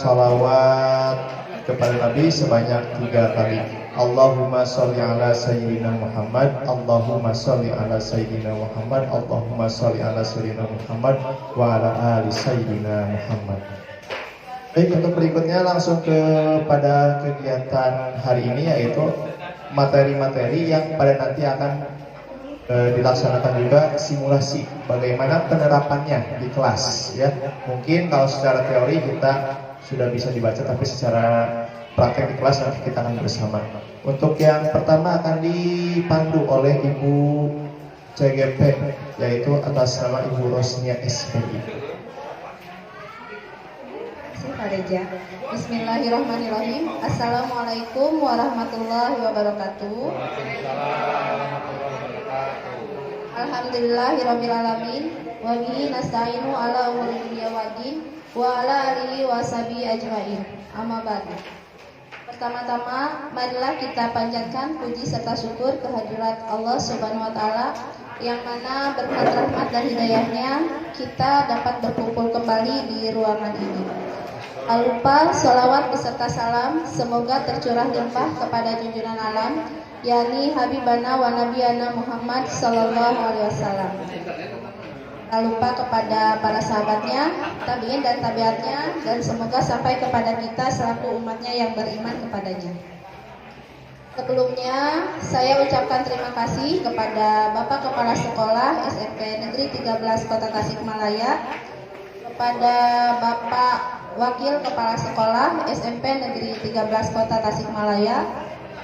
salawat kepada Nabi sebanyak 3 kali. Allahumma sholli ala sayyidina Muhammad, Allahumma sholli ala sayyidina Muhammad, Allahumma sholli ala sayyidina Muhammad wa ala ali sayyidina Muhammad. Baik, untuk berikutnya langsung kepada kegiatan hari ini, yaitu materi-materi yang pada nanti akan dilaksanakan juga simulasi bagaimana penerapannya di kelas ya. Mungkin kalau secara teori kita sudah bisa dibaca, tapi secara praktek di kelas nanti kita akan bersama. Untuk yang pertama akan dipandu oleh Ibu CGP, yaitu atas nama Ibu Rosnia SPI. Bismillahirrahmanirrahim. Assalamualaikum warahmatullahi wabarakatuh. Alhamdulillahirrabbilalamin. Wa bihi nasta'inu ala umuri dunya waddin wa ala alihi washabihi ajmain. Amma ba'du. Pertama-tama, marilah kita panjatkan puji serta syukur kehadirat Allah Subhanahu wa taala yang mana berkat rahmat dan hidayahnya kita dapat berkumpul kembali di ruangan ini. Tak lupa salawat beserta salam semoga tercurah limpah kepada junjungan alam, yakni Habibana wa Nabiyana Muhammad sallallahu alaihi wasallam. Tak lupa kepada para sahabatnya, tabi'in dan tabiatnya, dan semoga sampai kepada kita selaku umatnya yang beriman kepadanya. Sebelumnya, saya ucapkan terima kasih kepada Bapak Kepala Sekolah SMP Negeri 13 Kota Tasikmalaya, kepada Bapak Wakil Kepala Sekolah SMP Negeri 13 Kota Tasikmalaya,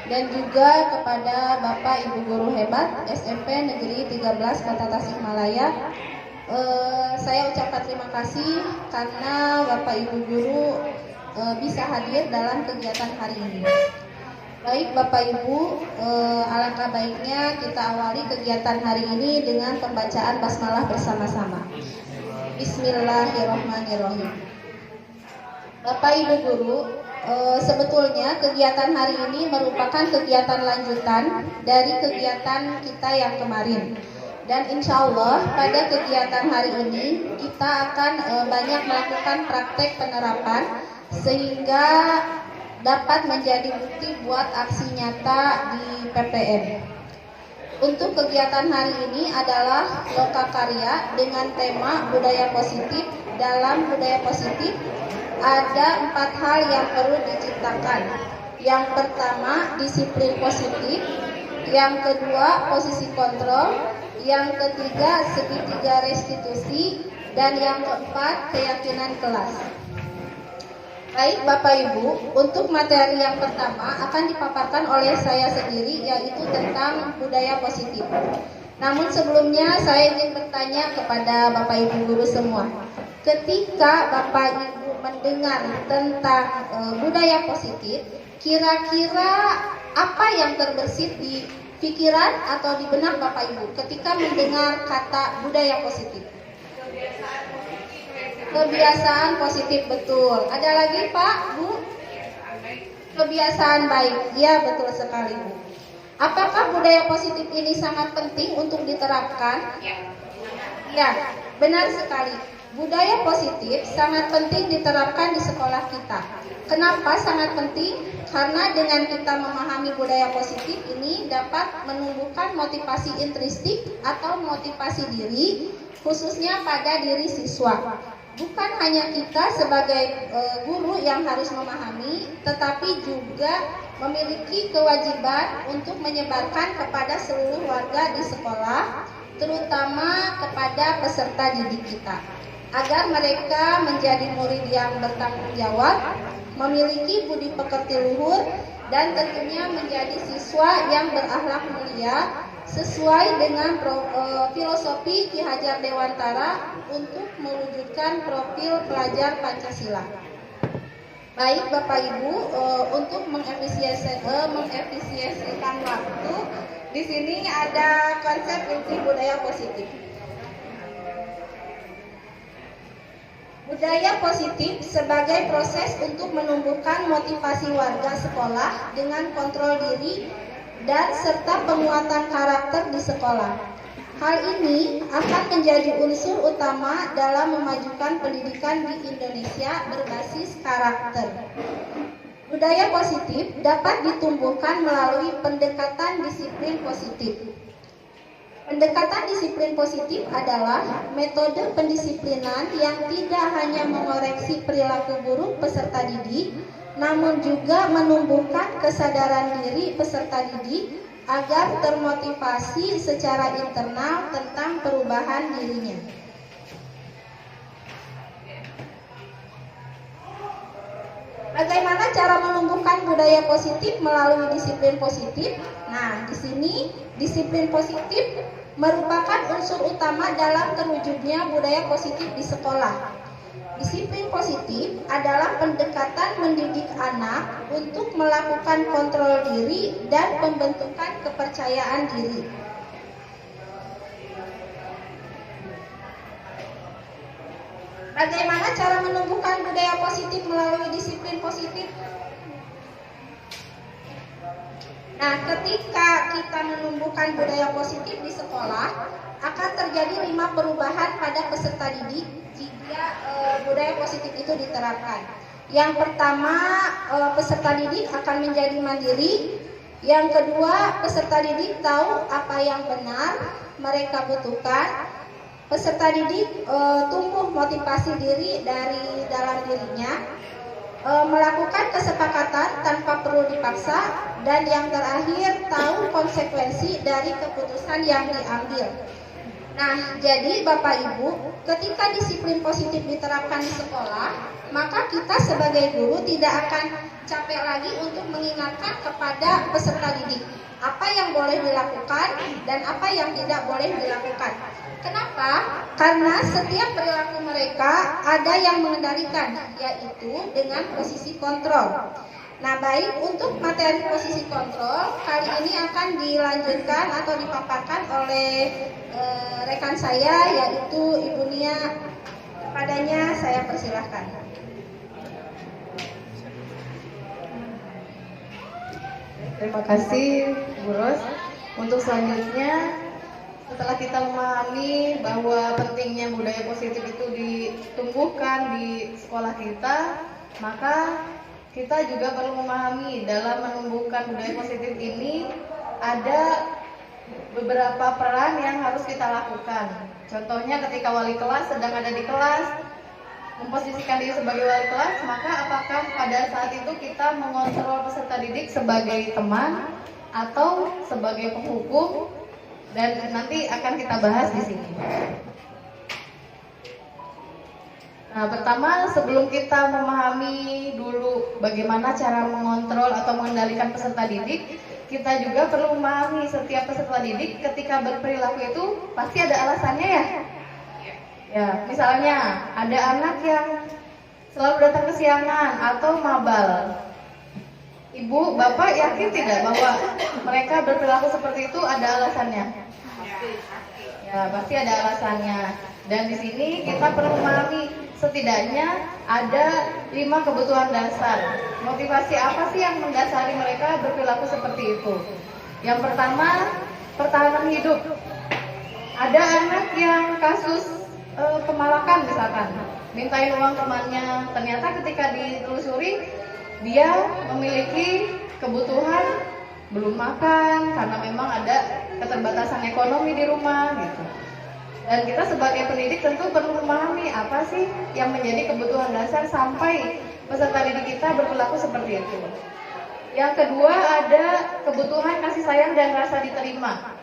dan juga kepada Bapak Ibu Guru Hebat SMP Negeri 13 Kota Tasikmalaya. Saya ucapkan terima kasih karena Bapak Ibu Guru bisa hadir dalam kegiatan hari ini. Baik Bapak Ibu, alangkah baiknya kita awali kegiatan hari ini dengan pembacaan basmalah bersama-sama. Bismillahirrahmanirrahim. Bapak Ibu Guru, sebetulnya kegiatan hari ini merupakan kegiatan lanjutan dari kegiatan kita yang kemarin. Dan insya Allah pada kegiatan hari ini kita akan banyak melakukan praktek penerapan sehingga dapat menjadi bukti buat aksi nyata di PPM. Untuk kegiatan hari ini adalah lokakarya dengan tema budaya positif. Dalam budaya positif ada 4 hal yang perlu diciptakan. Yang pertama, disiplin positif. Yang kedua, posisi kontrol. Yang ketiga, segitiga restitusi. Dan yang keempat, keyakinan kelas. Baik Bapak Ibu, untuk materi yang pertama akan dipaparkan oleh saya sendiri, yaitu tentang budaya positif. Namun sebelumnya saya ingin bertanya kepada Bapak Ibu Guru semua. Ketika Bapak Ibu mendengar tentang budaya positif, kira-kira apa yang terbersit di pikiran atau di benak Bapak Ibu ketika mendengar kata budaya positif? Kebiasaan positif, betul. Ada lagi Pak, Bu? Kebiasaan baik, ya betul sekali Bu. Apakah budaya positif ini sangat penting untuk diterapkan? Ya, benar sekali. Budaya positif sangat penting diterapkan di sekolah kita. Kenapa sangat penting? Karena dengan kita memahami budaya positif ini dapat menumbuhkan motivasi intrinsik atau motivasi diri, khususnya pada diri siswa. Bukan hanya kita sebagai guru yang harus memahami, tetapi juga memiliki kewajiban untuk menyebarkan kepada seluruh warga di sekolah, terutama kepada peserta didik kita, agar mereka menjadi murid yang bertanggung jawab, memiliki budi pekerti luhur, dan tentunya menjadi siswa yang berakhlak mulia sesuai dengan filosofi Ki Hajar Dewantara untuk mewujudkan profil pelajar Pancasila. Baik Bapak Ibu, untuk mengefisiensikan waktu, di sini ada konsep inti budaya positif. Budaya positif sebagai proses untuk menumbuhkan motivasi warga sekolah dengan kontrol diri dan serta penguatan karakter di sekolah. Hal ini akan menjadi unsur utama dalam memajukan pendidikan di Indonesia berbasis karakter. Budaya positif dapat ditumbuhkan melalui pendekatan disiplin positif. Pendekatan disiplin positif adalah metode pendisiplinan yang tidak hanya mengoreksi perilaku buruk peserta didik, namun juga menumbuhkan kesadaran diri peserta didik agar termotivasi secara internal tentang perubahan dirinya. Bagaimana cara menumbuhkan budaya positif melalui disiplin positif? Nah, di sini disiplin positif merupakan unsur utama dalam terwujudnya budaya positif di sekolah. Disiplin positif adalah pendekatan mendidik anak untuk melakukan kontrol diri dan pembentukan kepercayaan diri. Bagaimana cara menumbuhkan budaya positif melalui disiplin positif? Nah, ketika kita menumbuhkan budaya positif di sekolah, akan terjadi 5 perubahan pada peserta didik jika budaya positif itu diterapkan. Yang pertama, peserta didik akan menjadi mandiri. Yang kedua, peserta didik tahu apa yang benar mereka butuhkan. Peserta didik tumbuh motivasi diri dari dalam dirinya. Melakukan kesepakatan tanpa perlu dipaksa, dan yang terakhir tahu konsekuensi dari keputusan yang diambil. Nah, jadi Bapak Ibu, ketika disiplin positif diterapkan di sekolah, maka kita sebagai guru tidak akan capek lagi untuk mengingatkan kepada peserta didik apa yang boleh dilakukan dan apa yang tidak boleh dilakukan. Kenapa? Karena setiap perilaku mereka ada yang mengendalikan, yaitu dengan posisi kontrol. Nah, baik, untuk materi posisi kontrol kali ini akan dilanjutkan atau dipaparkan oleh rekan saya, yaitu Ibu Nia. Kepadanya saya persilahkan. Terima kasih, Bu Ros. Untuk selanjutnya, setelah kita memahami bahwa pentingnya budaya positif itu ditumbuhkan di sekolah kita, maka kita juga perlu memahami dalam menumbuhkan budaya positif ini ada beberapa peran yang harus kita lakukan. Contohnya ketika wali kelas sedang ada di kelas, memposisikan diri sebagai wali kelas, maka apakah pada saat itu kita mengontrol peserta didik sebagai teman atau sebagai penghukum? Dan nanti akan kita bahas di sini. Nah, pertama, sebelum kita memahami dulu bagaimana cara mengontrol atau mengendalikan peserta didik, kita juga perlu memahami setiap peserta didik ketika berperilaku itu pasti ada alasannya ya. Ya, misalnya ada anak yang selalu datang kesiangan atau mabal. Ibu, Bapak yakin tidak bahwa mereka berperilaku seperti itu ada alasannya? Ya, pasti ada alasannya. Dan di sini kita perlu memahami setidaknya ada 5 kebutuhan dasar. Motivasi apa sih yang mendasari mereka berperilaku seperti itu? Yang pertama, pertahanan hidup. Ada anak yang kasus pemalakan misalkan, mintain uang temannya, ternyata ketika ditelusuri dia memiliki kebutuhan belum makan karena memang ada keterbatasan ekonomi di rumah gitu. Dan kita sebagai pendidik tentu perlu memahami apa sih yang menjadi kebutuhan dasar sampai peserta didik kita berperilaku seperti itu. Yang kedua, ada kebutuhan kasih sayang dan rasa diterima.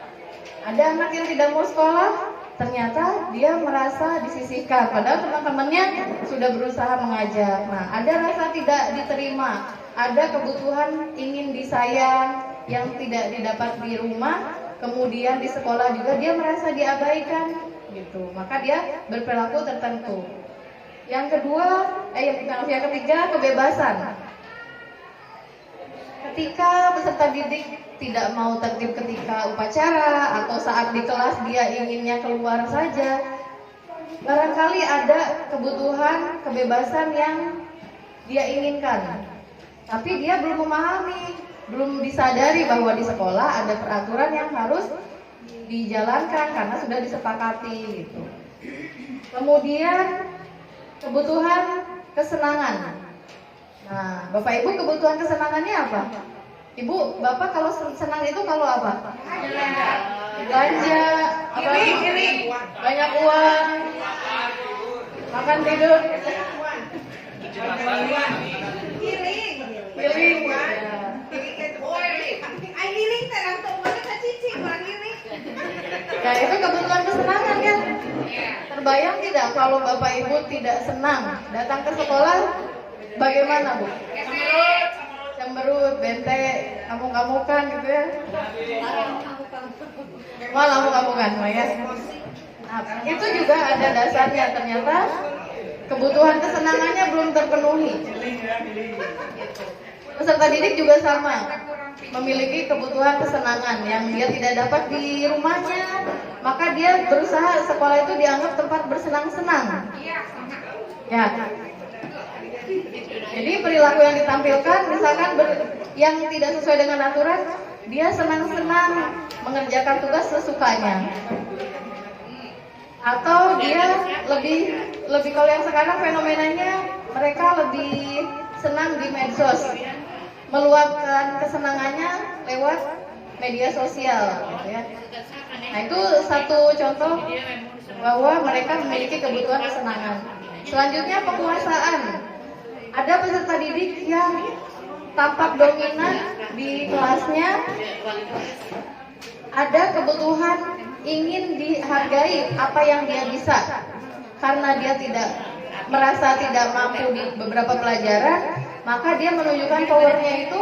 Ada anak yang tidak mau sekolah, ternyata dia merasa disisihkan, padahal teman-temannya sudah berusaha mengajak. Nah, ada rasa tidak diterima, ada kebutuhan ingin disayang yang tidak didapat di rumah, kemudian di sekolah juga dia merasa diabaikan, gitu. Maka dia berperilaku tertentu. Yang ketiga, kebebasan. Ketika peserta didik tidak mau tertib ketika upacara atau saat di kelas dia inginnya keluar saja, barangkali ada kebutuhan kebebasan yang dia inginkan, tapi dia belum memahami, belum disadari bahwa di sekolah ada peraturan yang harus dijalankan karena sudah disepakati gitu. Kemudian kebutuhan kesenangan. Nah, Bapak Ibu kebutuhan kesenangannya apa? Ibu, Bapak kalau senang itu kalau apa? Belanja, apa? Banyak uang, makan tidur, healing. Ya itu kebutuhan kesenangan kan? Terbayang tidak kalau Bapak Ibu tidak senang datang ke sekolah, bagaimana Bu? Cemberut, bete, ngamuk-ngamukan gitu ya? Wah, ngamuk-ngamukan ya. Nah, itu juga ada dasarnya, ternyata kebutuhan kesenangannya belum terpenuhi. Peserta didik juga sama, memiliki kebutuhan kesenangan yang dia tidak dapat di rumahnya, maka dia berusaha sekolah itu dianggap tempat bersenang-senang. Ya. Jadi perilaku yang ditampilkan, misalkan yang tidak sesuai dengan aturan, dia senang-senang mengerjakan tugas sesukanya. Atau dia lebih kalau yang sekarang fenomenanya mereka lebih senang di medsos, meluapkan kesenangannya lewat media sosial, gitu ya. Nah itu satu contoh bahwa mereka memiliki kebutuhan kesenangan. Selanjutnya penguasaan. Ada peserta didik yang tampak dominan di kelasnya, ada kebutuhan ingin dihargai apa yang dia bisa, karena dia merasa tidak mampu di beberapa pelajaran, maka dia menunjukkan powernya itu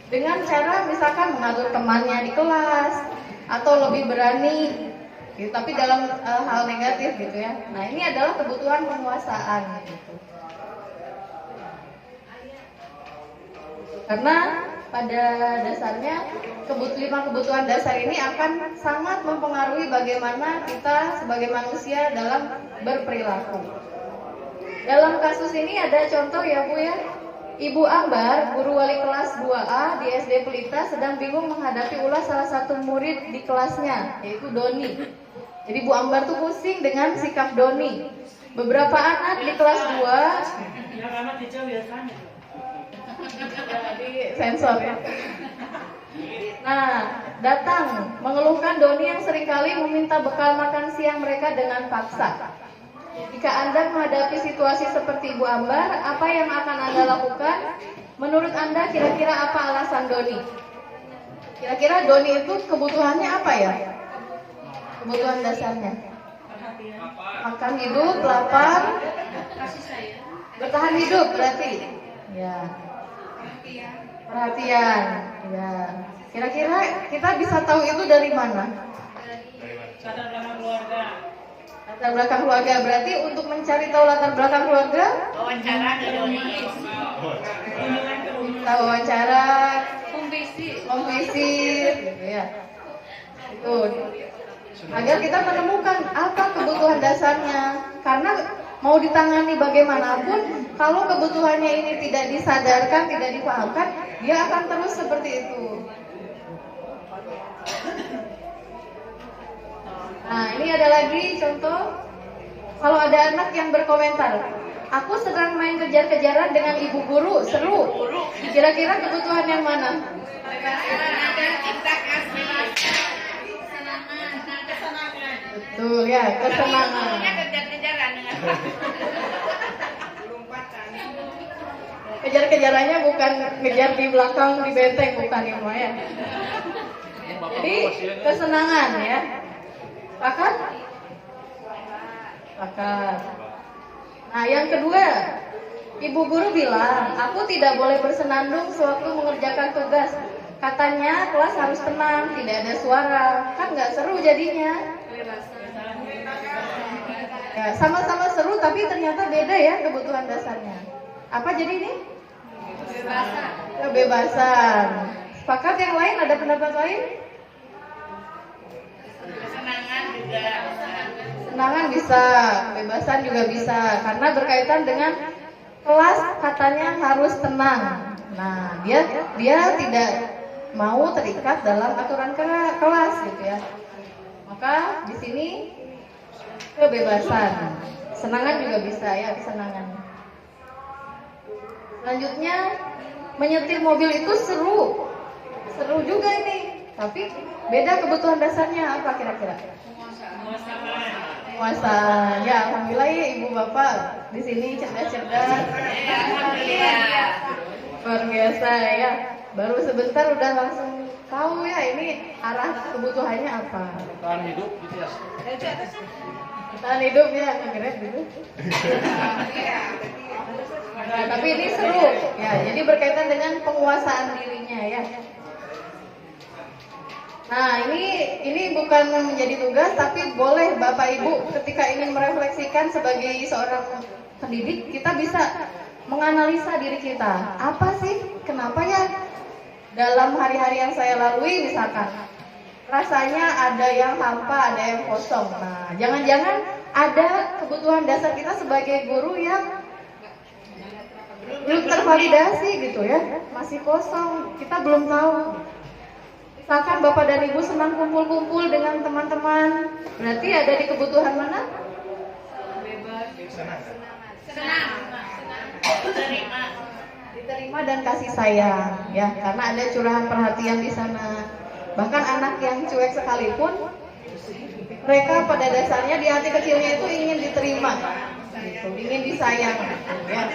dengan cara misalkan mengatur temannya di kelas atau lebih berani gitu, tapi dalam hal negatif gitu ya. Nah ini adalah kebutuhan penguasaan gitu. Karena pada dasarnya lima kebutuhan dasar ini akan sangat mempengaruhi bagaimana kita sebagai manusia dalam berperilaku. Dalam kasus ini ada contoh ya Bu ya. Ibu Ambar, guru wali kelas 2A di SD Pelita, sedang bingung menghadapi ulah salah satu murid di kelasnya, yaitu Doni. Jadi Bu Ambar tuh pusing dengan sikap Doni. Beberapa anak di kelas 2 jadi sensor ya. Nah, datang mengeluhkan Doni yang seringkali meminta bekal makan siang mereka dengan paksa. Jika Anda menghadapi situasi seperti Ibu Ambar, apa yang akan Anda lakukan? Menurut Anda kira-kira apa alasan Doni? Kira-kira Doni itu kebutuhannya apa ya? Kebutuhan dasarnya. Makan hidup, lapar, bertahan hidup berarti. Ya. Perhatian. Ya. Kira-kira kita bisa tahu itu dari mana? Latar belakang keluarga. Berarti untuk mencari tahu latar belakang keluarga, wawancara kita wawancara, memvisir gitu ya. Itu agar kita menemukan apa kebutuhan dasarnya. Karena mau ditangani bagaimanapun, kalau kebutuhannya ini tidak disadarkan, tidak dipahamkan, dia akan terus seperti itu. Nah, ini ada lagi contoh. Kalau ada anak yang berkomentar, aku sedang main kejar-kejaran dengan ibu guru, seru. Kira-kira kebutuhan yang mana? Betul ya, kesenangan. Kejar-kejarannya bukan ngejar di belakang di benteng, bukan ya, ya. Jadi kesenangan ya. Sepakat? Sepakat. Nah, yang kedua, ibu guru bilang, aku tidak boleh bersenandung sewaktu mengerjakan tugas. Katanya kelas harus tenang, tidak ada suara. Kan nggak seru jadinya. Ya, sama-sama seru, tapi ternyata beda ya kebutuhan dasarnya. Apa jadi ini? Kebebasan. Sepakat yang lain? Ada pendapat lain? Kesenangan bisa, kebebasan juga bisa, karena berkaitan dengan kelas katanya harus tenang. Nah, dia tidak mau terikat dalam aturan kelas gitu ya. Maka di sini kebebasan. Senangan juga bisa ya, kesenangan. Selanjutnya, menyetir mobil itu seru. Seru juga ini. Tapi beda kebutuhan dasarnya apa kira-kira? Penguasaan. Ya, alhamdulillah ya ibu bapak di sini cerdas-cerdas. Luar biasa ya. Baru sebentar udah langsung tahu ya ini arah kebutuhannya apa. Tahan hidup gitu ya. Tahan hidup ya, ngegrab gitu. Nah, tapi ini seru ya. Jadi berkaitan dengan penguasaan dirinya ya. Nah, ini bukan menjadi tugas, tapi boleh Bapak Ibu ketika ingin merefleksikan sebagai seorang pendidik, kita bisa menganalisa diri kita. Apa sih? Kenapa ya dalam hari-hari yang saya lalui misalkan rasanya ada yang hampa, ada yang kosong. Nah, jangan-jangan ada kebutuhan dasar kita sebagai guru yang belum tervalidasi gitu ya, masih kosong, kita belum tahu. Misalkan Bapak dan Ibu senang kumpul-kumpul dengan teman-teman, berarti ada di kebutuhan mana? Diterima dan kasih sayang, ya, karena ada curahan perhatian di sana. Bahkan anak yang cuek sekalipun, mereka pada dasarnya di hati kecilnya itu ingin diterima, gitu, ingin disayang, ya.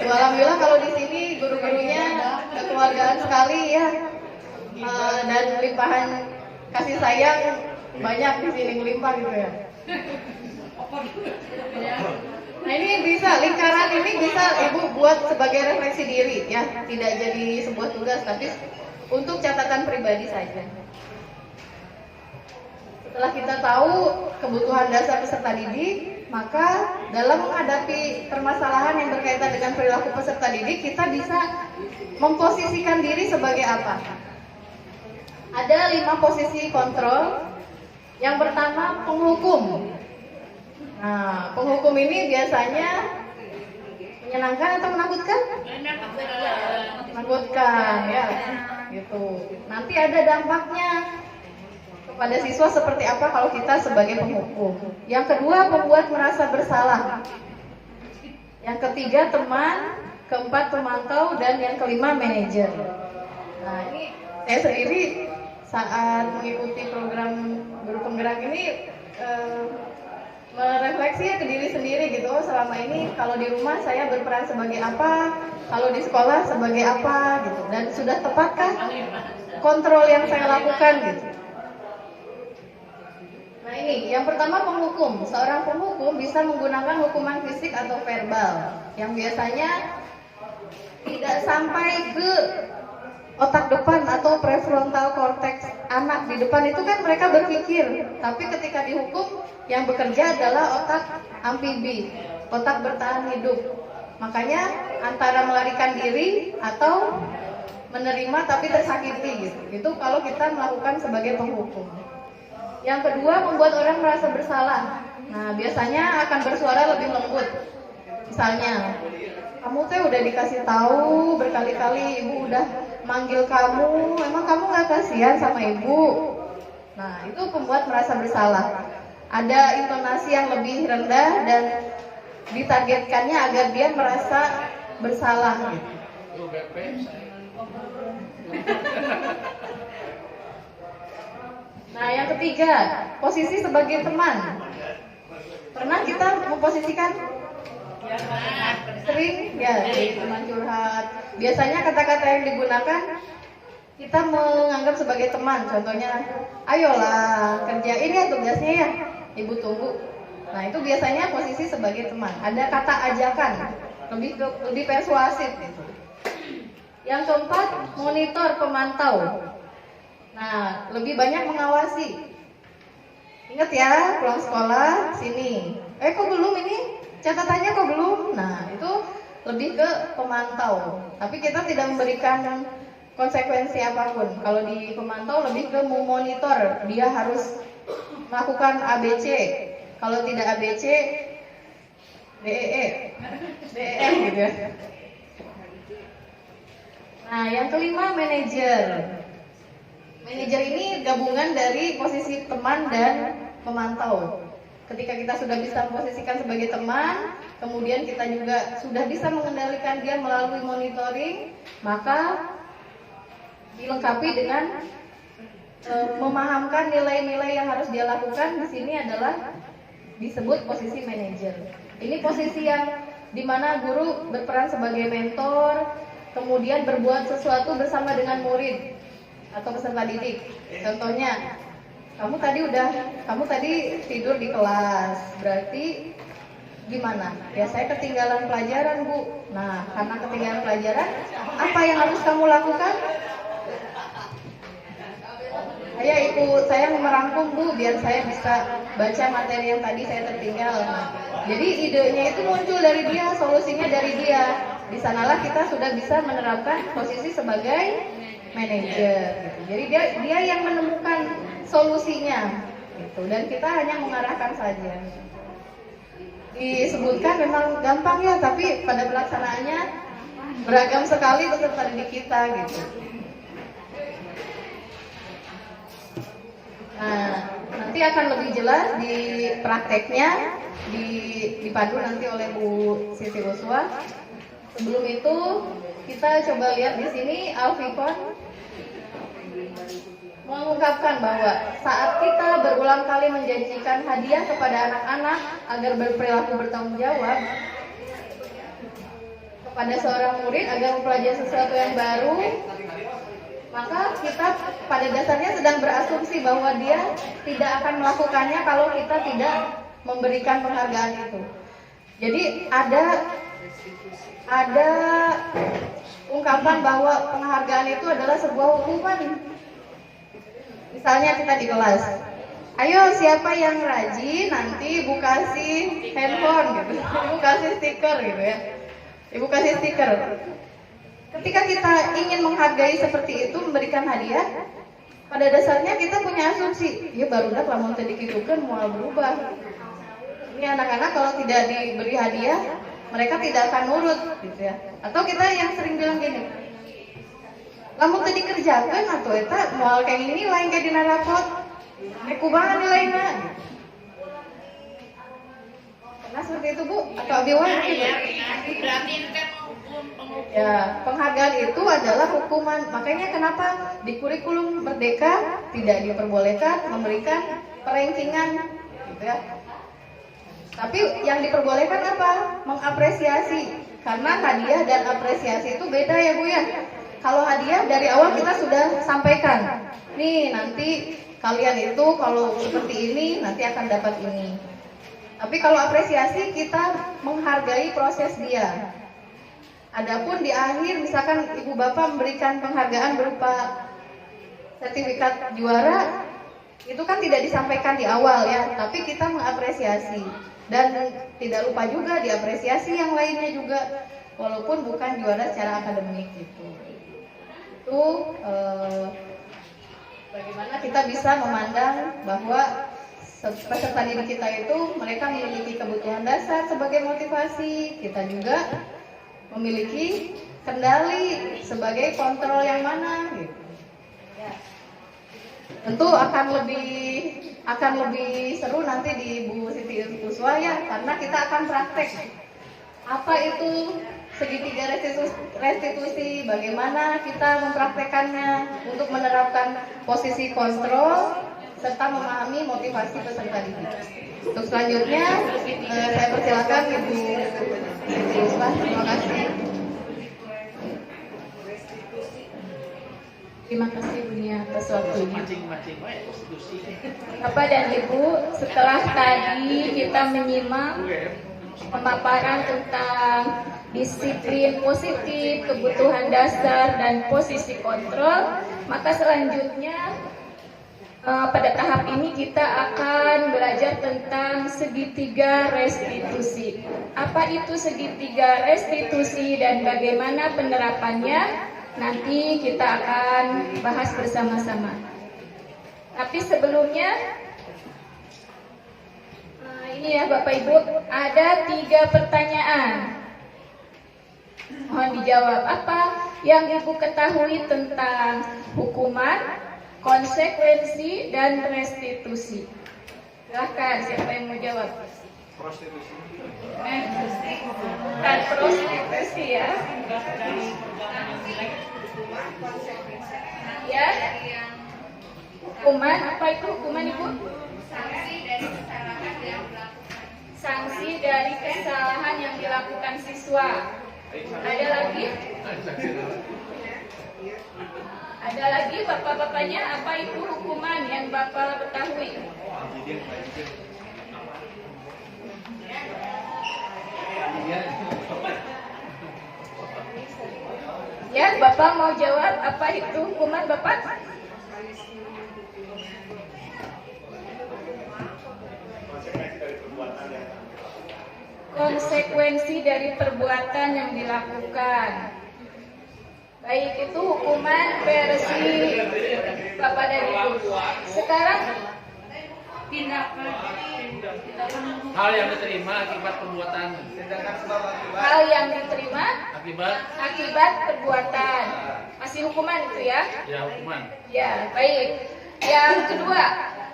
Alhamdulillah kalau di sini guru-gurunya kekeluargaan sekali ya. Dan limpahan kasih sayang banyak di sini, melimpah gitu ya. Nah, ini bisa, lingkaran ini bisa Ibu buat sebagai refleksi diri ya, tidak jadi sebuah tugas tapi untuk catatan pribadi saja. Setelah kita tahu kebutuhan dasar peserta didik, maka dalam menghadapi permasalahan yang berkaitan dengan perilaku peserta didik, kita bisa memposisikan diri sebagai apa? Ada 5 posisi kontrol. Yang pertama, penghukum. Nah, penghukum ini biasanya menyenangkan atau menakutkan? Menakutkan, ya. Gitu. Nanti ada dampaknya kepada siswa seperti apa kalau kita sebagai penghukum. Yang kedua, membuat merasa bersalah. Yang ketiga, teman. Keempat, pemantau. Dan yang kelima, manajer. Nah, ini saya sendiri saat mengikuti program guru penggerak ini merefleksi ya ke diri sendiri gitu. Oh, selama ini kalau di rumah saya berperan sebagai apa, kalau di sekolah sebagai apa gitu, dan sudah tepatkah kontrol yang saya lakukan gitu. Nah, ini yang pertama, penghukum. Seorang penghukum bisa menggunakan hukuman fisik atau verbal yang biasanya tidak sampai ke otak depan atau prefrontal cortex anak di depan. Itu kan mereka berpikir, tapi ketika dihukum yang bekerja adalah otak amfibi, otak bertahan hidup. Makanya antara melarikan diri atau menerima tapi tersakiti gitu. Itu kalau kita melakukan sebagai penghukum. Yang kedua, membuat orang merasa bersalah. Nah, biasanya akan bersuara lebih lembut. Misalnya, kamu teh udah dikasih tahu berkali-kali, ibu udah manggil kamu, emang kamu gak kasihan sama ibu? Nah, itu membuat merasa bersalah. Ada intonasi yang lebih rendah dan ditargetkannya agar dia merasa bersalah. Nah, yang ketiga, posisi sebagai teman. Pernah kita memposisikan? Sering ya, jadi teman curhat. Biasanya kata-kata yang digunakan kita menganggap sebagai teman. Contohnya, ayolah kerjain ya tugasnya ya, ibu tunggu. Nah, itu biasanya posisi sebagai teman. Ada kata ajakan, lebih persuasif gitu. Yang keempat, monitor, pemantau. Nah, lebih banyak mengawasi. Ingat ya, pulang sekolah sini. Kok belum ini? Catatannya kok belum? Nah, itu lebih ke pemantau. Tapi kita tidak memberikan konsekuensi apapun. Kalau di pemantau lebih ke memonitor. Dia harus melakukan ABC. Kalau tidak ABC, DEE, DEF gitu ya. Nah, yang kelima, manajer. Manajer ini gabungan dari posisi teman dan pemantau. Ketika kita sudah bisa memposisikan sebagai teman, kemudian kita juga sudah bisa mengendalikan dia melalui monitoring, maka dilengkapi dengan memahamkan nilai-nilai yang harus dia lakukan. Di sini adalah disebut posisi manajer. Ini posisi yang dimana guru berperan sebagai mentor, kemudian berbuat sesuatu bersama dengan murid atau peserta didik. Contohnya, kamu tadi tidur di kelas, berarti gimana? Ya saya ketinggalan pelajaran, Bu. Nah, karena ketinggalan pelajaran, apa yang harus kamu lakukan? Saya merangkum, Bu, biar saya bisa baca materi yang tadi saya tertinggal. Nah, jadi idenya itu muncul dari dia, solusinya dari dia. Di sanalah kita sudah bisa menerapkan posisi sebagai manajer. Gitu. Jadi dia yang menemukan solusinya, gitu. Dan kita hanya mengarahkan saja. Disebutkan memang gampang ya, tapi pada pelaksanaannya beragam sekali peserta didik kita, gitu. Nah, nanti akan lebih jelas di prakteknya, dipandu nanti oleh Bu Siti Uswa. Sebelum itu kita coba lihat di sini Alfikon mengungkapkan bahwa saat kita berulang kali menjanjikan hadiah kepada anak-anak agar berperilaku bertanggung jawab, kepada seorang murid agar mempelajari sesuatu yang baru, maka kita pada dasarnya sedang berasumsi bahwa dia tidak akan melakukannya kalau kita tidak memberikan penghargaan itu. Jadi ada ungkapan bahwa penghargaan itu adalah sebuah hukuman. Misalnya kita di kelas, ayo siapa yang rajin nanti Ibu kasih handphone gitu, Ibu kasih stiker gitu ya, Ibu kasih stiker. Ketika kita ingin menghargai seperti itu, memberikan hadiah, pada dasarnya kita punya asumsi, ya barudak lamun tadi gitu kan mau berubah. Ini anak-anak kalau tidak diberi hadiah, mereka tidak akan nurut, gitu ya. Atau kita yang sering bilang gini, lamun tadi kerjakan atau eta mau kayak gini lain kayak dina rapot, kubangan nilainya. Nah seperti itu Bu, atau Abiwan gitu. Ya, penghargaan itu adalah hukuman. Makanya kenapa di kurikulum Merdeka tidak diperbolehkan memberikan perankingan, gitu ya. Tapi yang diperbolehkan apa? Mengapresiasi. Karena hadiah dan apresiasi itu beda ya Bu ya. Kalau hadiah dari awal kita sudah sampaikan. Nih nanti kalian itu kalau seperti ini nanti akan dapat ini. Tapi kalau apresiasi kita menghargai proses dia. Adapun di akhir misalkan ibu bapak memberikan penghargaan berupa sertifikat juara, itu kan tidak disampaikan di awal ya, tapi kita mengapresiasi dan tidak lupa juga diapresiasi yang lainnya juga, walaupun bukan juara secara akademik gitu. Itu bagaimana kita bisa memandang bahwa peserta didik kita itu mereka memiliki kebutuhan dasar sebagai motivasi, kita juga memiliki kendali sebagai kontrol yang mana gitu. Ya. Tentu akan lebih seru nanti di Bu Siti Uswa ya, karena kita akan praktek apa itu segitiga restitusi, bagaimana kita mempraktekannya untuk menerapkan posisi kontrol serta memahami motivasi peserta didik. Untuk selanjutnya saya persilakan Ibu Siti Uswa. Terima kasih. Terima kasih Bu Nia atas waktunya. Bapak dan Ibu, setelah tadi kita menyimak pemaparan tentang disiplin positif, kebutuhan dasar, dan posisi kontrol, maka selanjutnya pada tahap ini kita akan belajar tentang segitiga restitusi. Apa itu segitiga restitusi dan bagaimana penerapannya? Nanti kita akan bahas bersama-sama. Tapi sebelumnya, ini ya Bapak Ibu, ada 3 pertanyaan. Mohon dijawab. Apa yang Ibu ketahui tentang hukuman, konsekuensi dan restitusi. Silahkan, siapa yang mau jawab? Prostitusi. Bukan prostitusi ya. Ya. Hukuman, apa itu hukuman Ibu? Sanksi dari kesalahan yang dilakukan siswa. Ada lagi? Ada lagi bapak-bapaknya, apa itu hukuman yang bapak ketahui? Ya, bapak mau jawab apa itu hukuman bapak? Konsekuensi dari perbuatan yang dilakukan. Baik, itu hukuman versi Bapak dan Ibu. Sekarang tindakan Hal yang diterima akibat perbuatan. hal yang diterima Akibat perbuatan. Masih hukuman itu ya? ya hukuman. Ya, baik. Yang kedua,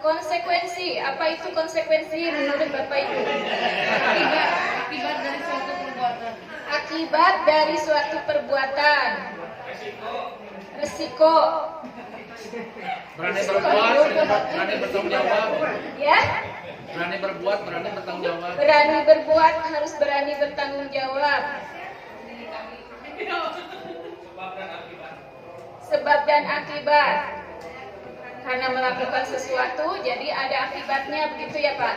konsekuensi. Apa itu konsekuensi menurut Bapak Ibu? Akibat dari suatu perbuatan. Akibat dari suatu perbuatan. Resiko. Berani berbuat, berani bertanggung jawab. Ya, Berani berbuat, berani bertanggung jawab. berani berbuat harus berani bertanggung jawab. Sebab dan akibat. Karena melakukan sesuatu, jadi ada akibatnya, begitu ya Pak?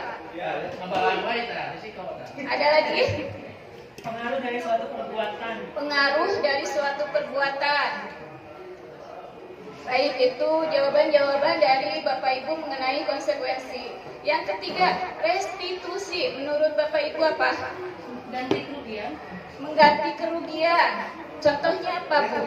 Ada lagi? Pengaruh dari suatu perbuatan. Pengaruh dari suatu perbuatan. Baik, itu jawaban-jawaban dari Bapak Ibu mengenai konsekuensi. Yang ketiga, restitusi. Menurut Bapak Ibu apa? Ganti kerugian. Mengganti kerugian. Contohnya apa, Bu?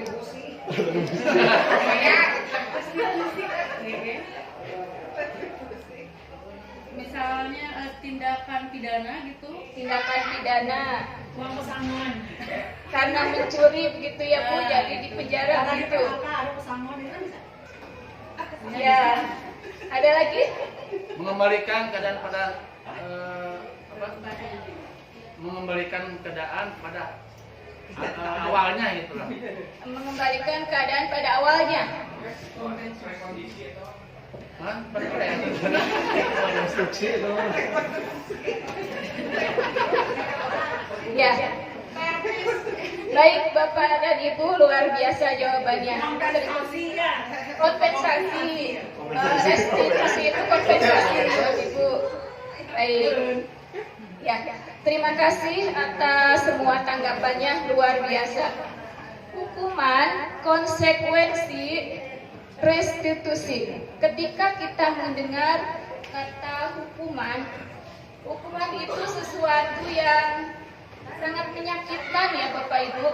Misalnya tindakan pidana gitu. Tindakan pidana. Uang pesangon. Karena mencuri begitu ya Bu, jadi di penjara gitu. Ada pesangon itu bisa. Ya. Ada lagi? Mengembalikan keadaan pada mengembalikan keadaan pada awalnya gitu lah. Mengembalikan keadaan pada awalnya. Hah? Pada apa ya? Ya. Baik Bapak dan Ibu, luar biasa jawabannya. Kompensasi. Restitusi itu kompensasi Ibu. Baik. Ya, terima kasih atas semua tanggapannya, luar biasa. Hukuman, konsekuensi, restitusi. Ketika kita mendengar kata hukuman, hukuman itu sesuatu yang sangat menyakitkan ya Bapak Ibu.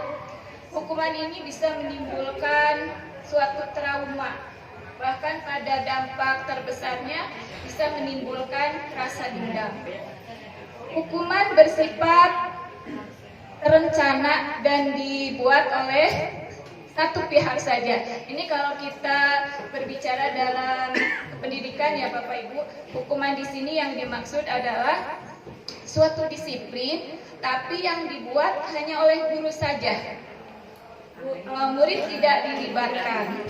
Hukuman ini bisa menimbulkan suatu trauma. Bahkan pada dampak terbesarnya bisa menimbulkan rasa dendam. Hukuman bersifat terencana dan dibuat oleh satu pihak saja. Ini kalau kita berbicara dalam pendidikan ya Bapak Ibu, hukuman di sini yang dimaksud adalah suatu disiplin, tapi yang dibuat hanya oleh guru saja. Murid tidak dilibatkan.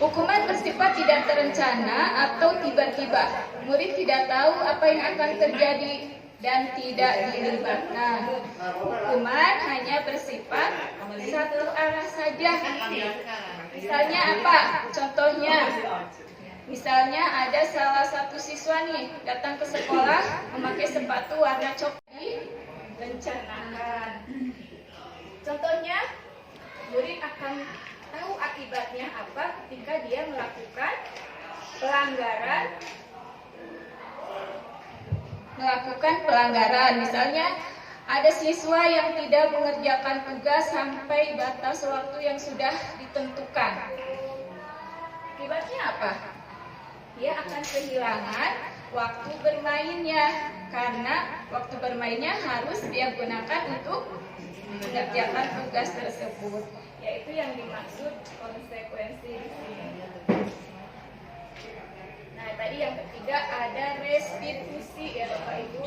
Hukuman bersifat tidak terencana atau tiba-tiba. Murid tidak tahu apa yang akan terjadi dan tidak dilibatkan. Hukuman hanya bersifat satu arah saja. Misalnya apa? Contohnya, misalnya ada salah satu siswa nih datang ke sekolah memakai sepatu warna coklat, direncanakan. Contohnya, murid akan tahu akibatnya apa ketika dia melakukan pelanggaran. Misalnya ada siswa yang tidak mengerjakan tugas sampai batas waktu yang sudah ditentukan. Akibatnya apa? Dia akan kehilangan waktu bermainnya, karena waktu bermainnya harus dia gunakan untuk mengerjakan tugas tersebut. yaitu yang dimaksud konsekuensi di sini. Nah, tadi yang ketiga ada restitusi ya Bapak Ibu.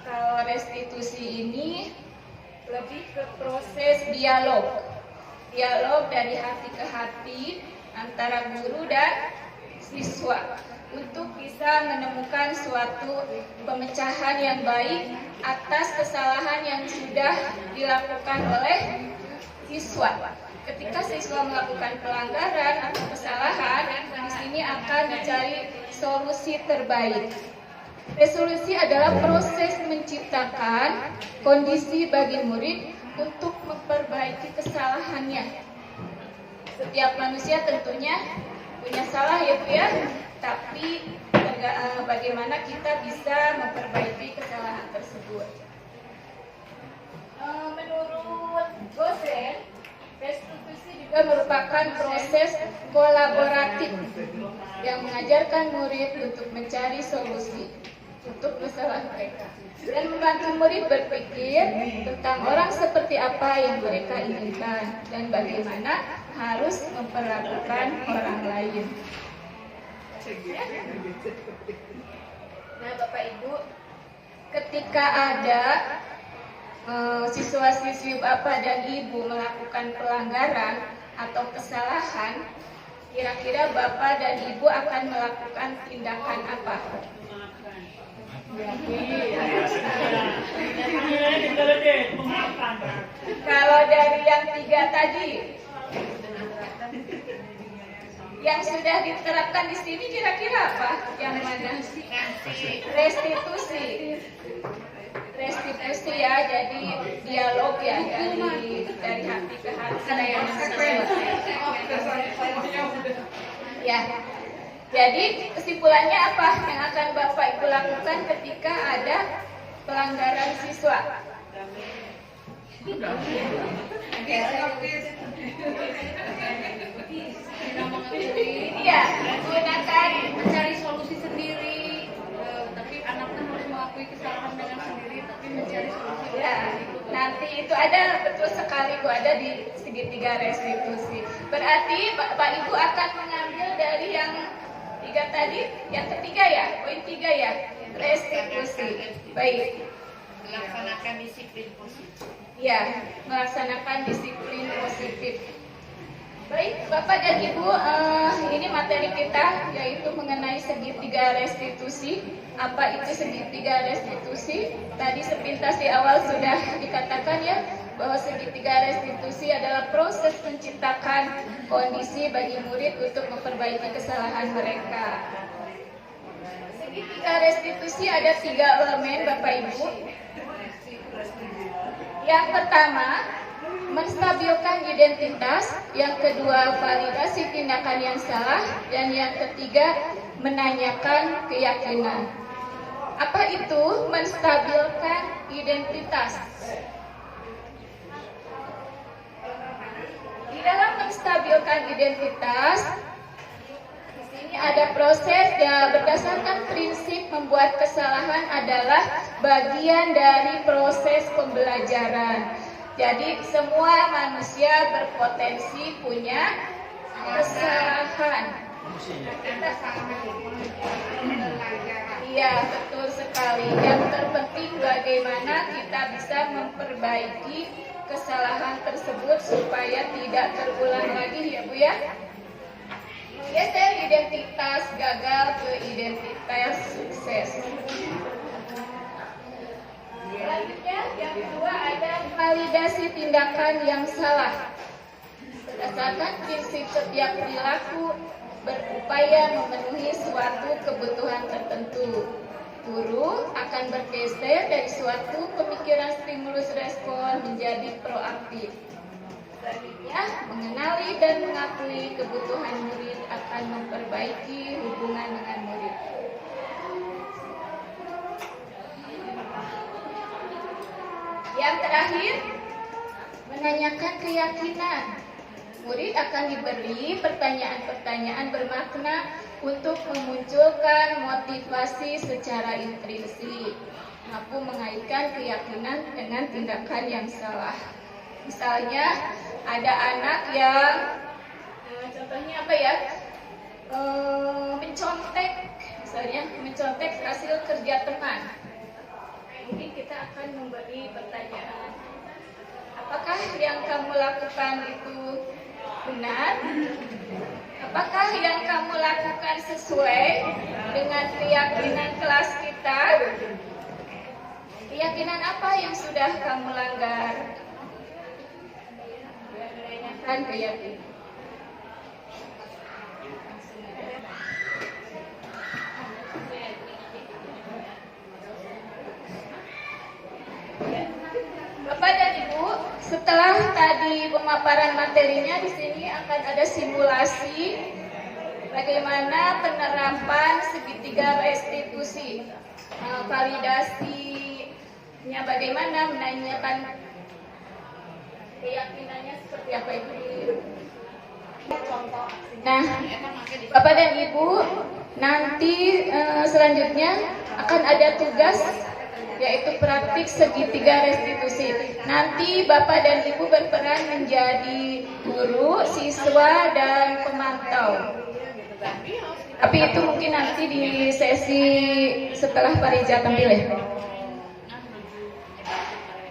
Kalau restitusi ini lebih ke proses dialog dari hati ke hati antara guru dan siswa untuk bisa menemukan suatu pemecahan yang baik atas kesalahan yang sudah dilakukan oleh siswa. Ketika siswa melakukan pelanggaran atau kesalahan, di sini akan dicari solusi terbaik. Resolusi adalah proses menciptakan kondisi bagi murid untuk memperbaiki kesalahannya. Setiap manusia tentunya punya salah ya Bu ya, tapi bagaimana kita bisa memperbaiki kesalahan tersebut. Menurut Gosen, restitusi juga merupakan proses kolaboratif yang mengajarkan murid untuk mencari solusi untuk masalah mereka dan membantu murid berpikir tentang orang seperti apa yang mereka inginkan dan bagaimana harus memperlakukan orang lain. Nah, Bapak Ibu, ketika ada siswa-siswi Bapak dan Ibu melakukan pelanggaran atau kesalahan, kira-kira Bapak dan Ibu akan melakukan tindakan apa? Kalau dari yang 3 tadi, yang sudah diterapkan di sini kira-kira apa? Yang mana? Restitusi ya, jadi dialog ya dari hati ke hati yang ya. Jadi kesimpulannya apa yang akan Bapak Ibu lakukan ketika ada pelanggaran siswa? Iya, menggunakan Mencari solusi sendiri, tapi anaknya harus mengakui kesalahan dengan sendiri, tapi mencari solusi. ya. Nanti itu ada betul sekali Bu, ada di segitiga restitusi. Berarti Bapak Ibu akan mengambil dari yang 3 tadi, yang ketiga ya, poin 3 ya, restitusi. Baik. Melaksanakan disiplin positif. Ya, melaksanakan disiplin positif. Baik, Bapak dan Ibu, ini materi kita yaitu mengenai segitiga restitusi. Apa itu segitiga restitusi? Tadi sepintas di awal sudah dikatakan ya, bahwa segitiga restitusi adalah proses menciptakan kondisi bagi murid untuk memperbaiki kesalahan mereka. Segitiga restitusi ada 3 elemen Bapak Ibu. Yang pertama, menstabilkan identitas, yang kedua validasi tindakan yang salah, dan yang ketiga menanyakan keyakinan. Apa itu menstabilkan identitas? Di dalam menstabilkan identitas, di sini ada proses ya, berdasarkan prinsip membuat kesalahan adalah bagian dari proses pembelajaran. Jadi semua manusia berpotensi punya kesalahan. Iya, betul sekali. Yang terpenting bagaimana kita bisa memperbaiki kesalahan tersebut supaya tidak terulang lagi ya Bu ya. Menggeser identitas gagal ke identitas sukses. Selanjutnya, yang kedua ada validasi tindakan yang salah. Berdasarkan prinsip setiap perilaku berupaya memenuhi suatu kebutuhan tertentu. Guru akan bergeser dari suatu pemikiran stimulus respon menjadi proaktif. Selanjutnya, mengenali dan mengakui kebutuhan murid akan memperbaiki hubungan dengan murid. Yang terakhir, menanyakan keyakinan. Murid akan diberi pertanyaan-pertanyaan bermakna untuk memunculkan motivasi secara intrinsik, mampu mengaitkan keyakinan dengan tindakan yang salah. Misalnya ada anak yang contohnya apa ya, mencontek, misalnya mencontek hasil kerja teman. Mungkin kita akan memberi pertanyaan, apakah yang kamu lakukan itu benar? Apakah yang kamu lakukan sesuai dengan keyakinan kelas kita? Keyakinan apa yang sudah kamu langgar? Kan keyakinan. Bapak dan Ibu, setelah tadi pemaparan materinya, di sini akan ada simulasi bagaimana penerapan segitiga restitusi, validasinya bagaimana, menanyakan keyakinannya seperti apa itu. Nah, Bapak dan Ibu, nanti selanjutnya akan ada tugas yaitu praktik segitiga restitusi. Nanti Bapak dan Ibu berperan menjadi guru, siswa, dan pemantau. Tapi itu mungkin nanti di sesi setelah Pak Reza tampil ya.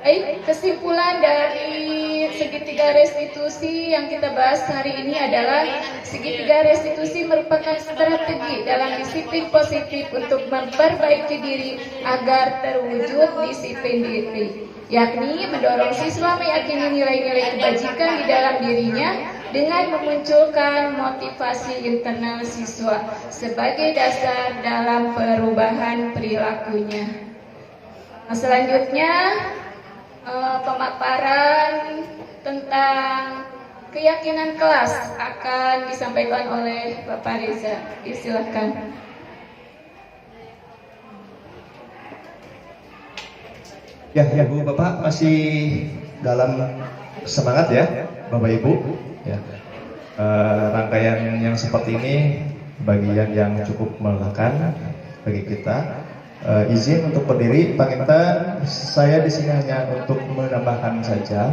Baik, kesimpulan dari segitiga restitusi yang kita bahas hari ini adalah segitiga restitusi merupakan strategi dalam disiplin positif untuk memperbaiki diri agar terwujud disiplin diri, yakni mendorong siswa meyakini nilai-nilai kebajikan di dalam dirinya dengan memunculkan motivasi internal siswa sebagai dasar dalam perubahan perilakunya. Nah, selanjutnya pemaparan tentang keyakinan kelas akan disampaikan oleh Bapak Reza. Silakan. Ya, Ibu Bapak masih dalam semangat ya, Bapak Ibu. Ya. Rangkaian yang seperti ini bagian yang cukup melelahkan bagi kita. Izin untuk berdiri, Panginten, saya di sini hanya untuk menambahkan saja.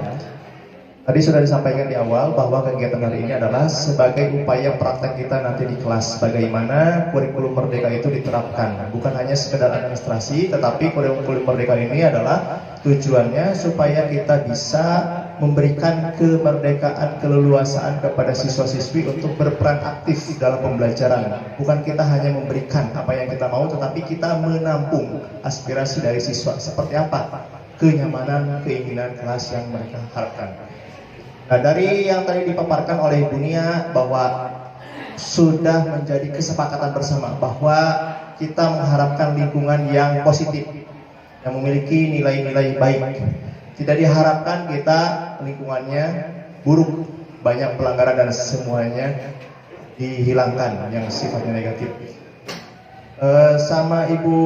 Tadi sudah disampaikan di awal bahwa kegiatan hari ini adalah sebagai upaya praktek kita nanti di kelas, bagaimana kurikulum merdeka itu diterapkan. Bukan hanya sekedar administrasi, tetapi kurikulum merdeka ini adalah tujuannya supaya kita bisa memberikan kemerdekaan, keleluasaan kepada siswa-siswi untuk berperan aktif dalam pembelajaran. Bukan kita hanya memberikan apa yang kita mau, tetapi kita menampung aspirasi dari siswa. Seperti apa kenyamanan, keinginan kelas yang mereka harapkan. Nah, dari yang tadi dipaparkan oleh Ibu Nia bahwa sudah menjadi kesepakatan bersama bahwa kita mengharapkan lingkungan yang positif, yang memiliki nilai-nilai baik. Tidak diharapkan kita lingkungannya buruk, banyak pelanggaran dan semuanya dihilangkan yang sifatnya negatif. Sama Ibu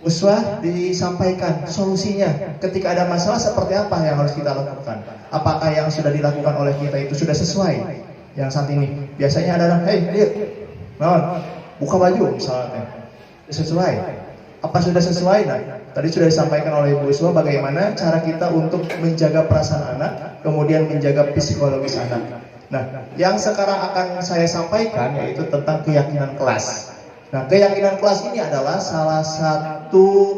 Uswah disampaikan solusinya ketika ada masalah seperti apa yang harus kita lakukan. Apakah yang sudah dilakukan oleh kita itu sudah sesuai? Yang saat ini biasanya ada hey, buka baju misalnya, sesuai. Apa sudah sesuai? Nah, tadi sudah disampaikan oleh Ibu Uswah bagaimana cara kita untuk menjaga perasaan anak, kemudian menjaga psikologis anak. Nah, yang sekarang akan saya sampaikan yaitu tentang keyakinan kelas. Nah, keyakinan kelas ini adalah salah satu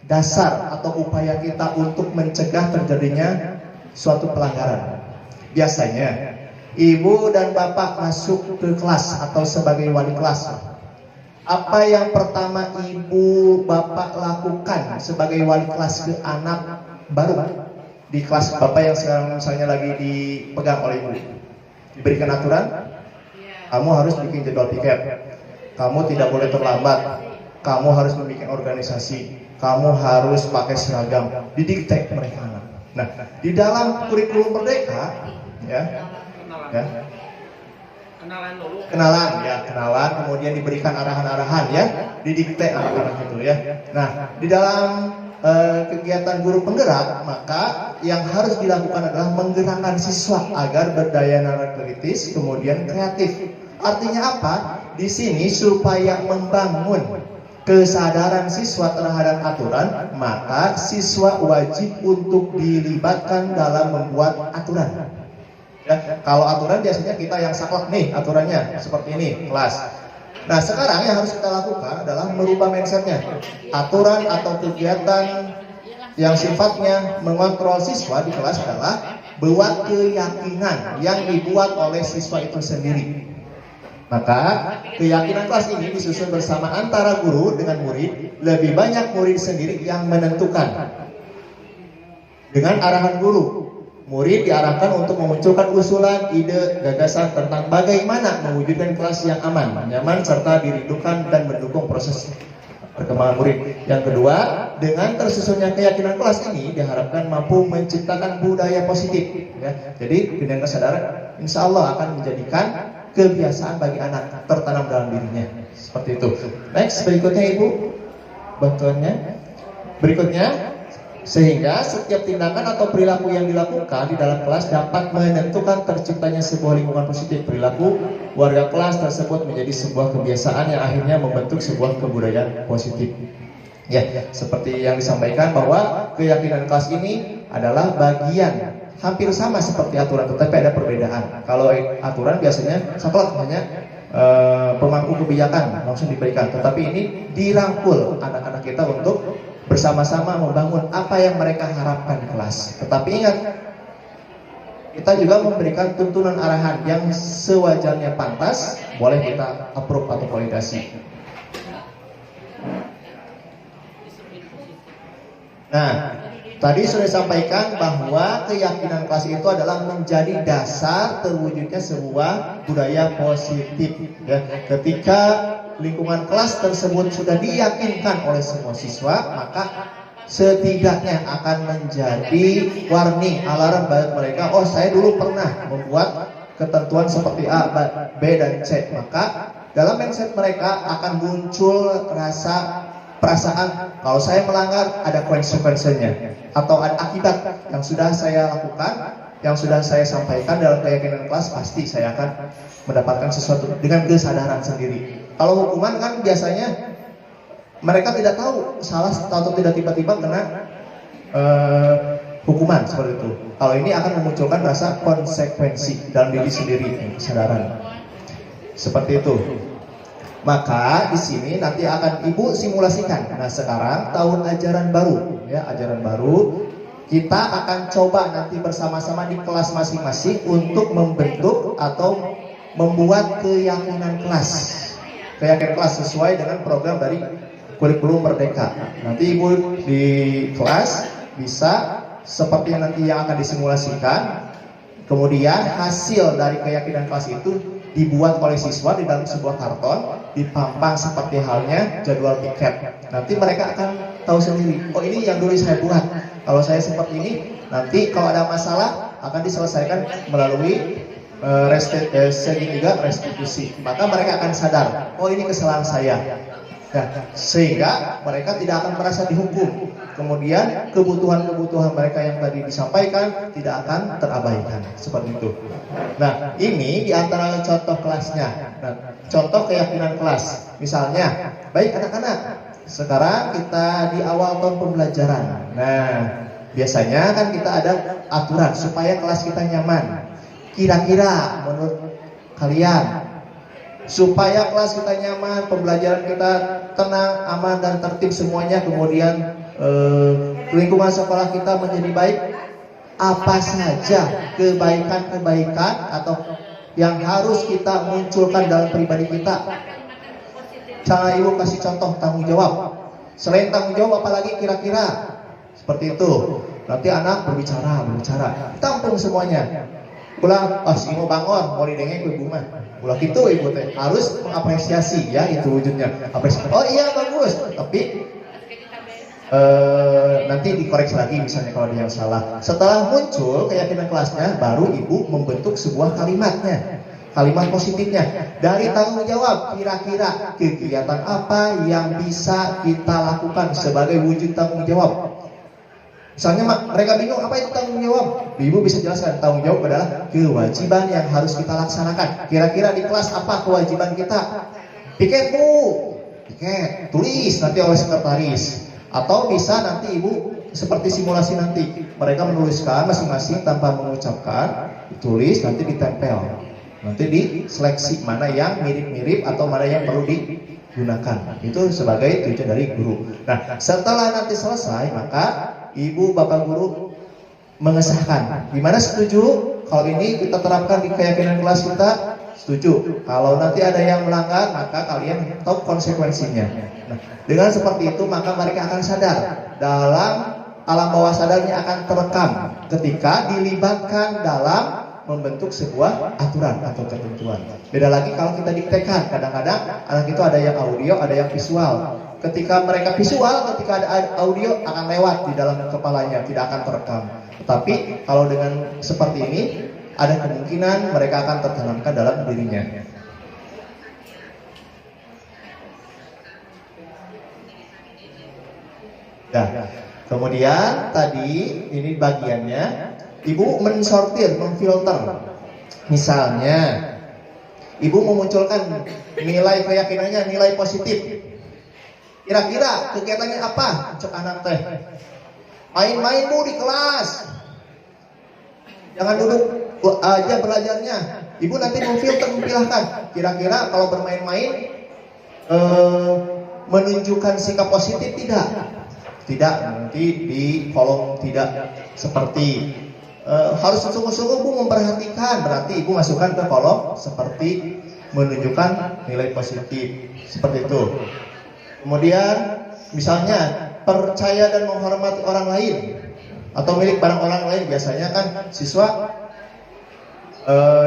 dasar atau upaya kita untuk mencegah terjadinya suatu pelanggaran. Biasanya, Ibu dan Bapak masuk ke kelas atau sebagai wali kelas. Apa yang pertama Ibu Bapak lakukan sebagai wali kelas ke anak baru di kelas Bapak yang sekarang misalnya lagi dipegang oleh Ibu? Diberikan aturan, kamu harus bikin jadwal piket. Kamu tidak boleh terlambat. Kamu harus membuat organisasi. Kamu harus pakai seragam. Didikte mereka. Nah, di dalam kurikulum merdeka, kenalan, kemudian diberikan arahan-arahan ya, didikte anak-anak itu ya. Nah, di dalam kegiatan guru penggerak, maka yang harus dilakukan adalah menggerakkan siswa agar berdaya nalar kritis, kemudian kreatif. Artinya apa? Di sini supaya membangun kesadaran siswa terhadap aturan, maka siswa wajib untuk dilibatkan dalam membuat aturan. Ya, kalau aturan biasanya kita yang saklek nih aturannya seperti ini kelas. Nah sekarang yang harus kita lakukan adalah merubah mindsetnya. Aturan atau kegiatan yang sifatnya mengontrol siswa di kelas adalah buat keyakinan yang dibuat oleh siswa itu sendiri. Maka keyakinan kelas ini disusun bersama antara guru dengan murid. Lebih banyak murid sendiri yang menentukan dengan arahan guru. Murid diarahkan untuk memunculkan usulan, ide, gagasan tentang bagaimana mewujudkan kelas yang aman, nyaman, serta dirindukan dan mendukung proses perkembangan murid. Yang kedua, dengan tersusunnya keyakinan kelas ini diharapkan mampu menciptakan budaya positif. Ya. Jadi dengan kesadaran, insya Allah akan menjadikan kebiasaan bagi anak tertanam dalam dirinya. Seperti itu. Next, berikutnya Ibu, bantuannya. Berikutnya, sehingga setiap tindakan atau perilaku yang dilakukan di dalam kelas dapat menentukan terciptanya sebuah lingkungan positif. Perilaku warga kelas tersebut menjadi sebuah kebiasaan yang akhirnya membentuk sebuah kebudayaan positif. Ya, seperti yang disampaikan bahwa keyakinan kelas ini adalah bagian hampir sama seperti aturan, tetapi ada perbedaan. Kalau aturan biasanya saklek hanya pemangku kebijakan langsung diberikan, tetapi ini dirangkul anak-anak kita untuk bersama-sama membangun apa yang mereka harapkan di kelas. Tetapi ingat, kita juga memberikan tuntunan arahan yang sewajarnya pantas, boleh kita approve atau validasi. Nah, tadi sudah disampaikan bahwa keyakinan kelas itu adalah menjadi dasar terwujudnya sebuah budaya positif. Ya, ketika lingkungan kelas tersebut sudah diyakinkan oleh semua siswa, maka setidaknya akan menjadi warning, alarm bagi mereka. Oh, saya dulu pernah membuat ketentuan seperti A, B, dan C. Maka dalam mindset mereka akan muncul perasaan kalau saya melanggar ada konsekuensinya atau ada akibat yang sudah saya lakukan, yang sudah saya sampaikan dalam keyakinan kelas, pasti saya akan mendapatkan sesuatu dengan kesadaran sendiri. Kalau hukuman kan biasanya mereka tidak tahu salah atau tidak tiba-tiba kena hukuman seperti itu. Kalau ini akan memunculkan rasa konsekuensi dalam diri sendiri, kesadaran. Seperti itu. Maka di sini nanti akan Ibu simulasikan. Nah, sekarang tahun ajaran baru, ya, ajaran baru. Kita akan coba nanti bersama-sama di kelas masing-masing untuk membentuk atau membuat keyakinan kelas. Keyakinan kelas sesuai dengan program dari kurikulum Merdeka. Nanti Ibu di kelas bisa seperti nanti yang akan disimulasikan. Kemudian hasil dari keyakinan kelas itu dibuat oleh siswa di dalam sebuah karton, dipampang seperti halnya jadwal tiket. Nanti mereka akan tahu sendiri, oh ini yang dulu saya buat. Kalau saya seperti ini, nanti kalau ada masalah akan diselesaikan melalui segitiga restitusi. Maka mereka akan sadar, oh ini kesalahan saya. Nah, sehingga mereka tidak akan merasa dihukum. Kemudian kebutuhan-kebutuhan mereka yang tadi disampaikan tidak akan terabaikan. Seperti itu. Nah, ini di antara contoh kelasnya. Nah, contoh keyakinan kelas. Misalnya, baik anak-anak, sekarang kita di awal tahun pembelajaran. Nah, biasanya kan kita ada aturan supaya kelas kita nyaman. Kira-kira menurut kalian, supaya kelas kita nyaman, pembelajaran kita tenang, aman, dan tertib semuanya, kemudian lingkungan sekolah kita menjadi baik, apa saja kebaikan-kebaikan atau yang harus kita munculkan dalam pribadi kita? Cara Ibu kasih contoh tanggung jawab. Selain tanggung jawab, apalagi kira-kira? Seperti itu. Nanti anak berbicara, tampung semuanya. Ulang, si mau bangun, mau didengeng ke ibu mah. Ulang itu ibu teh harus mengapresiasi, ya itu wujudnya. Apresiasi. Oh iya bagus, tapi nanti dikoreksi lagi misalnya kalau ada yang salah. Setelah muncul keyakinan kelasnya, baru ibu membentuk sebuah kalimatnya, kalimat positifnya. Dari tanggung jawab, kira-kira kegiatan apa yang bisa kita lakukan sebagai wujud tanggung jawab? Misalnya mereka bingung apa itu tanggung jawab, Ibu bisa jelaskan. Tanggung jawab adalah kewajiban yang harus kita laksanakan. Kira-kira di kelas apa kewajiban kita? Piket Bu, Piket, tulis nanti oleh sekretaris. Atau bisa nanti ibu seperti simulasi nanti, mereka menuliskan masing-masing tanpa mengucapkan, ditulis nanti ditempel. Nanti diseleksi mana yang mirip-mirip atau mana yang perlu digunakan. Itu sebagai tujuan dari guru. Nah, setelah nanti selesai, maka ibu bapak guru mengesahkan. Gimana setuju? Kalau ini kita terapkan di keyakinan kelas kita, setuju. Kalau nanti ada yang melanggar, maka kalian tahu konsekuensinya. Nah, dengan seperti itu maka mereka akan sadar, dalam alam bawah sadarnya akan terekam ketika dilibatkan dalam membentuk sebuah aturan atau ketentuan. Beda lagi kalau kita diktekan, kadang-kadang anak itu ada yang audio, ada yang visual. Ketika mereka visual, ketika ada audio akan lewat di dalam kepalanya, tidak akan terekam. Tetapi kalau dengan seperti ini, ada kemungkinan mereka akan tertanamkan dalam dirinya. Nah, kemudian tadi ini bagiannya, ibu mensortir, memfilter. Misalnya, ibu memunculkan nilai keyakinannya, nilai positif. Kira-kira kegiatannya apa? Cek anak teh. Main-main bu di kelas. Jangan duduk aja belajarnya. Ibu nanti memfilter, mempilahkan. Kira-kira kalau bermain-main menunjukkan sikap positif tidak? Tidak, nanti di kolom tidak seperti harus sungguh-sungguh bu memperhatikan. Berarti ibu masukkan ke kolom seperti menunjukkan nilai positif. Seperti itu. Kemudian misalnya percaya dan menghormati orang lain atau milik barang orang lain. Biasanya kan siswa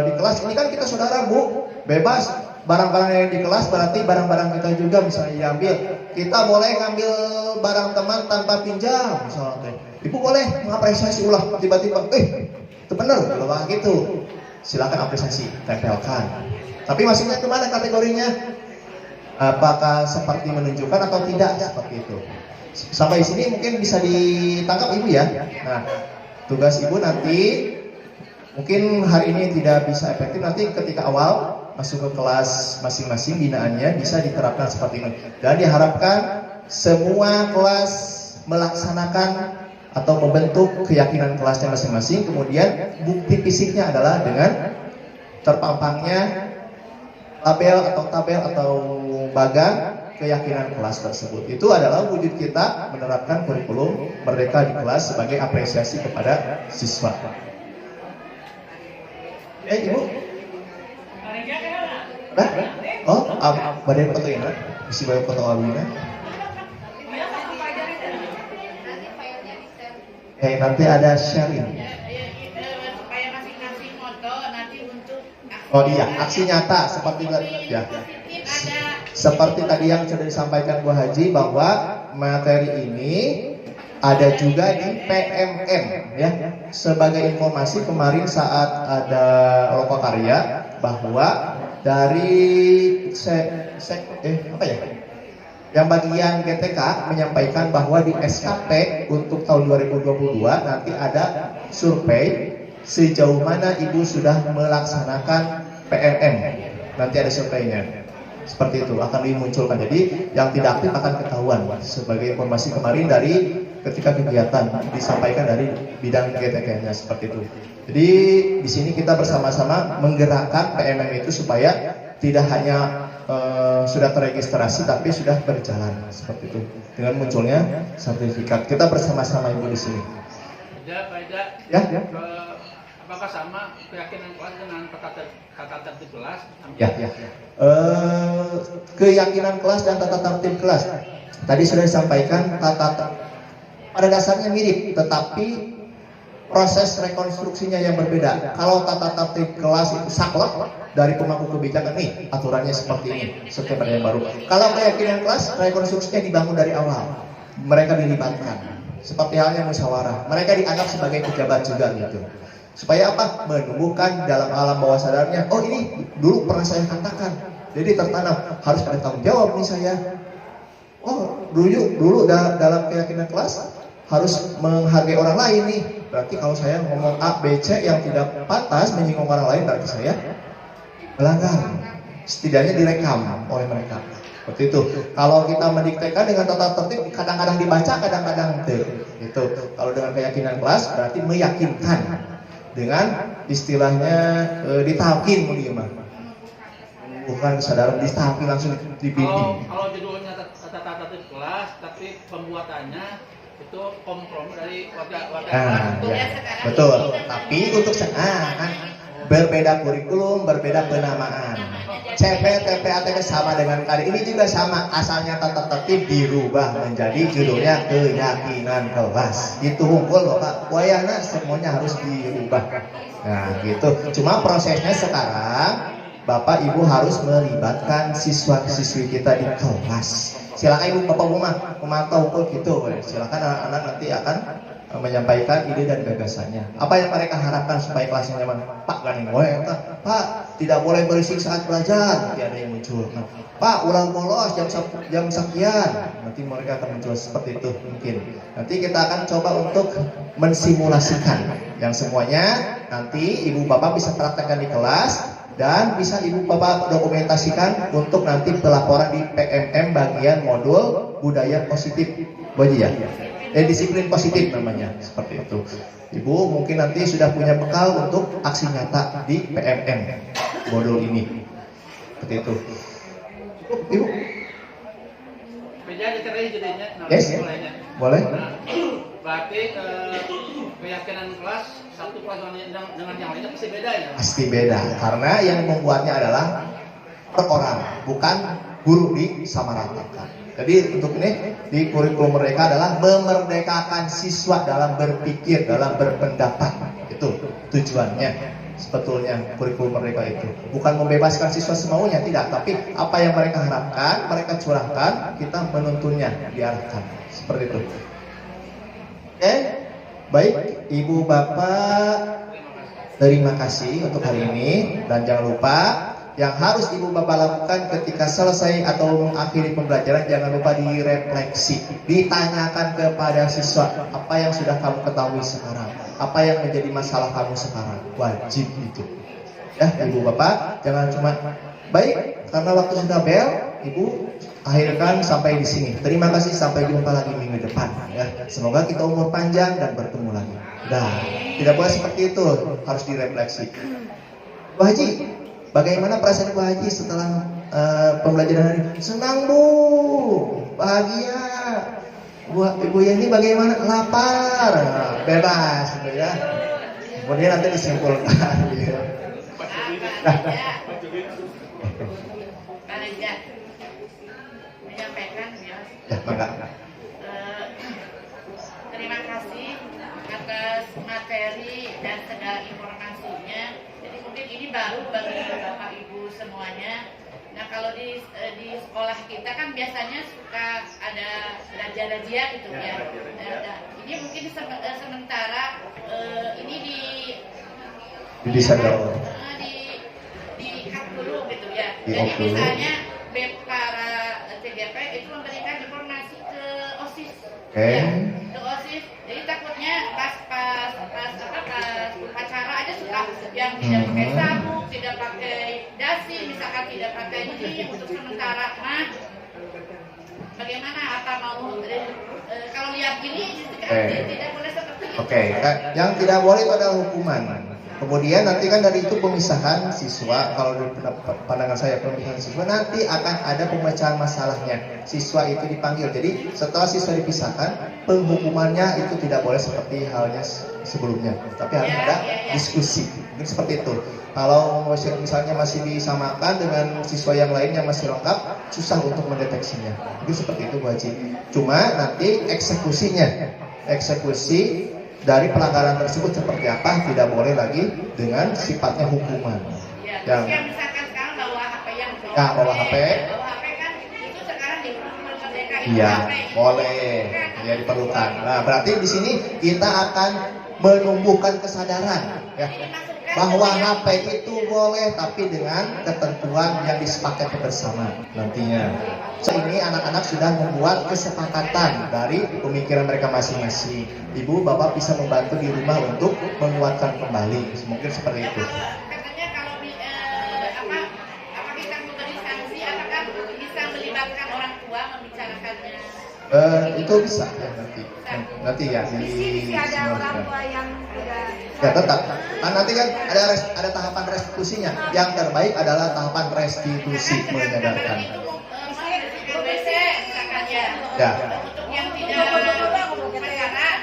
di kelas ini kan kita saudara bu, bebas barang-barang yang di kelas berarti barang-barang kita juga misalnya diambil. Kita boleh ngambil barang teman tanpa pinjam misalnya. Ibu boleh mengapresiasi ulah tiba-tiba, itu benar kalau gitu. Silakan apresiasi, tempelkan. Tapi maksudnya kemana kategorinya? Apakah seperti menunjukkan atau tidak seperti itu? Sampai sini mungkin bisa ditangkap ibu ya. Nah, tugas ibu nanti mungkin hari ini tidak bisa efektif, nanti ketika awal masuk ke kelas masing-masing binaannya bisa diterapkan seperti ini. Dan diharapkan semua kelas melaksanakan atau membentuk keyakinan kelasnya masing-masing. Kemudian bukti fisiknya adalah dengan terpampangnya tabel atau bagan keyakinan kelas tersebut. Itu adalah wujud kita menerapkan kurikulum Merdeka di kelas sebagai apresiasi kepada siswa. Ibu? Nah? Oh, badan foto ini, isi badan foto abina. Nanti ada sharing. Supaya masing-masing foto nanti untuk. Oh iya, aksi nyata seperti ya. Seperti tadi yang sudah disampaikan Bu Haji bahwa materi ini ada juga di PMM ya. Sebagai informasi kemarin saat ada lokakarya bahwa dari yang bagian GTK menyampaikan bahwa di SKP untuk tahun 2022 nanti ada survei sejauh mana ibu sudah melaksanakan PMM. Nanti ada surveinya. Seperti itu akan dimunculkan. Jadi yang tidak aktif akan ketahuan sebagai informasi kemarin dari ketika kegiatan disampaikan dari bidang GTK-nya seperti itu. Jadi di sini kita bersama-sama menggerakkan PMM itu supaya tidak hanya sudah terregistrasi tapi sudah berjalan seperti itu dengan munculnya sertifikat. Kita bersama-sama ibu di sini. Ya. Apakah sama keyakinan kelas dengan tata tertib kelas? Ya. Keyakinan kelas dan tata tertib kelas. Tadi sudah disampaikan pada dasarnya mirip, tetapi proses rekonstruksinya yang berbeda. Kalau tata tertib kelas itu saklek dari pemangku kebijakan nih, aturannya seperti ini, setiap ada yang baru. Kalau keyakinan kelas, rekonstruksinya dibangun dari awal. Mereka dilibatkan, seperti halnya musyawarah. Mereka dianggap sebagai pejabat juga gitu. Supaya apa? Menumbuhkan dalam alam bawah sadarnya, oh ini dulu pernah saya katakan. Jadi tertanam, harus ada tanggung jawab nih saya. Oh dulu dalam keyakinan kelas harus menghargai orang lain nih. Berarti kalau saya ngomong A, B, C yang tidak pantas menyinggung orang lain, berarti saya melanggar. Setidaknya direkam oleh mereka. Seperti itu. Kalau kita mendiktekan dengan tata tertib, kadang-kadang dibaca, kadang-kadang tidak. Itu. Kalau dengan keyakinan kelas berarti meyakinkan. Dengan istilahnya ditalkin mungkin, bukan kesadaran, ditalkin langsung dibimbing. Kalau judulnya tata tertib kelas, tapi pembuatannya itu kompromi dari warga. Ya, betul. Tapi untuk berbeda kurikulum, berbeda penamaan. CP, TP, ATP sama dengan KD. Ini juga sama, asalnya tata tertib dirubah menjadi judulnya keyakinan kelas. Itu hunkul Bapak. Wayana semuanya harus dirubah. Nah, gitu. Cuma prosesnya sekarang Bapak Ibu harus melibatkan siswa-siswi kita di kelas. Silakan Ibu Bapak Rumah memantau gitu. Silakan anak-anak nanti akan menyampaikan ide dan gagasannya. Apa yang mereka harapkan supaya kelasnya nyaman? Pak, ganing boleh, Pak, tidak boleh berisik saat belajar. Nanti ada yang muncul. Pak, ulang bolos jam sekian. Nanti mereka akan muncul seperti itu mungkin. Nanti kita akan coba untuk mensimulasikan yang semuanya nanti Ibu Bapak bisa praktekkan di kelas dan bisa Ibu Bapak dokumentasikan untuk nanti pelaporan di PMM bagian modul budaya positif. Boji ya. Disiplin positif namanya, seperti itu. Ibu mungkin nanti sudah punya bekal untuk aksi nyata di PMM modul ini, seperti itu. Ibu. Beda diterai jadinya. Yes, boleh. Nah, berarti keyakinan kelas satu kelas dengan yang lainnya pasti beda ya? Pasti beda, karena yang membuatnya adalah per orang, bukan guru disamaratakan. Jadi untuk ini di kurikulum mereka adalah memerdekakan siswa dalam berpikir, dalam berpendapat. Itu tujuannya sebetulnya kurikulum mereka itu. Bukan membebaskan siswa semaunya, tidak. Tapi apa yang mereka harapkan, mereka curahkan, kita menuntunnya, diarahkan. Seperti itu. Oke, baik Ibu Bapak, terima kasih untuk hari ini. Dan jangan lupa yang harus Ibu Bapak lakukan ketika selesai atau mengakhiri pembelajaran, jangan lupa direfleksi, ditanyakan kepada siswa apa yang sudah kamu ketahui sekarang, apa yang menjadi masalah kamu sekarang. Wajib itu ya Ibu Bapak, jangan cuma baik karena waktu sudah bel. Ibu akhirkan sampai di sini. Terima kasih, sampai jumpa lagi minggu depan ya. Semoga kita umur panjang dan bertemu lagi. Nah, tidak boleh seperti itu, harus direfleksi. Bu Haji, bagaimana perasaan Bu Haji setelah pembelajaran hari ini? Senang Bu, bahagia. Ibu Yani bagaimana? Lapar, bebas, gitu ya. Kemudian nanti disimpulkan. Gitu. Menyampaikan ya. Ya, maka. Terima kasih atas materi dan segala informasinya. Jadi mungkin ini baru bagi Bapak Ibu semuanya. Nah kalau di sekolah kita kan biasanya suka ada razia-razia gitu ya. Nah, ini mungkin sementara ini di-cut dulu gitu ya. Jadi misalnya para TGP itu memberikan informasi ke OSIS. Ya, ke OSIS. Jadi takutnya pas upacara aja suka yang tidak pakai sabuk, tidak pakai dasi, misalkan tidak pakai ini untuk sementara. Nah, bagaimana apa mau kalau lihat gini tidak boleh seperti itu. Oke, yang tidak boleh itu adalah hukuman. Kemudian nanti kan dari itu pemisahan siswa. Kalau di pandangan saya pemisahan siswa, nanti akan ada pemecahan masalahnya. Siswa itu dipanggil. Jadi setelah siswa dipisahkan, penghukumannya itu tidak boleh seperti halnya sebelumnya. Tapi harus ada diskusi. Mungkin seperti itu. Kalau misalnya masih disamakan dengan siswa yang lainnya masih lengkap, susah untuk mendeteksinya. Mungkin seperti itu Bu Haji. Cuma nanti eksekusi dari pelanggaran tersebut seperti apa tidak boleh lagi dengan sifatnya hukuman. Ya, misalkan sekarang bawa HP bawa HP kan itu sekarang di Merdeka itu iya, HP. boleh. Ya diperlukan. Nah, berarti di sini kita akan menumbuhkan kesadaran ya, bahwa HP itu boleh tapi dengan ketentuan yang disepakati bersama nantinya. Ini anak-anak sudah membuat kesepakatan dari pemikiran mereka masing-masing. Ibu, Bapak bisa membantu di rumah untuk menguatkan kembali. Mungkin seperti itu. Katanya kalau apa kita memberi sanksi, apakah bisa melibatkan Itu bisa ya nanti ya Di sini ada orang tua yang ya tetap. Nah, nanti kan ada tahapan restitusinya. Yang terbaik adalah tahapan restitusi menyadarkan. WC misalkan ya. Ya. Untuk yang tidak pacaran,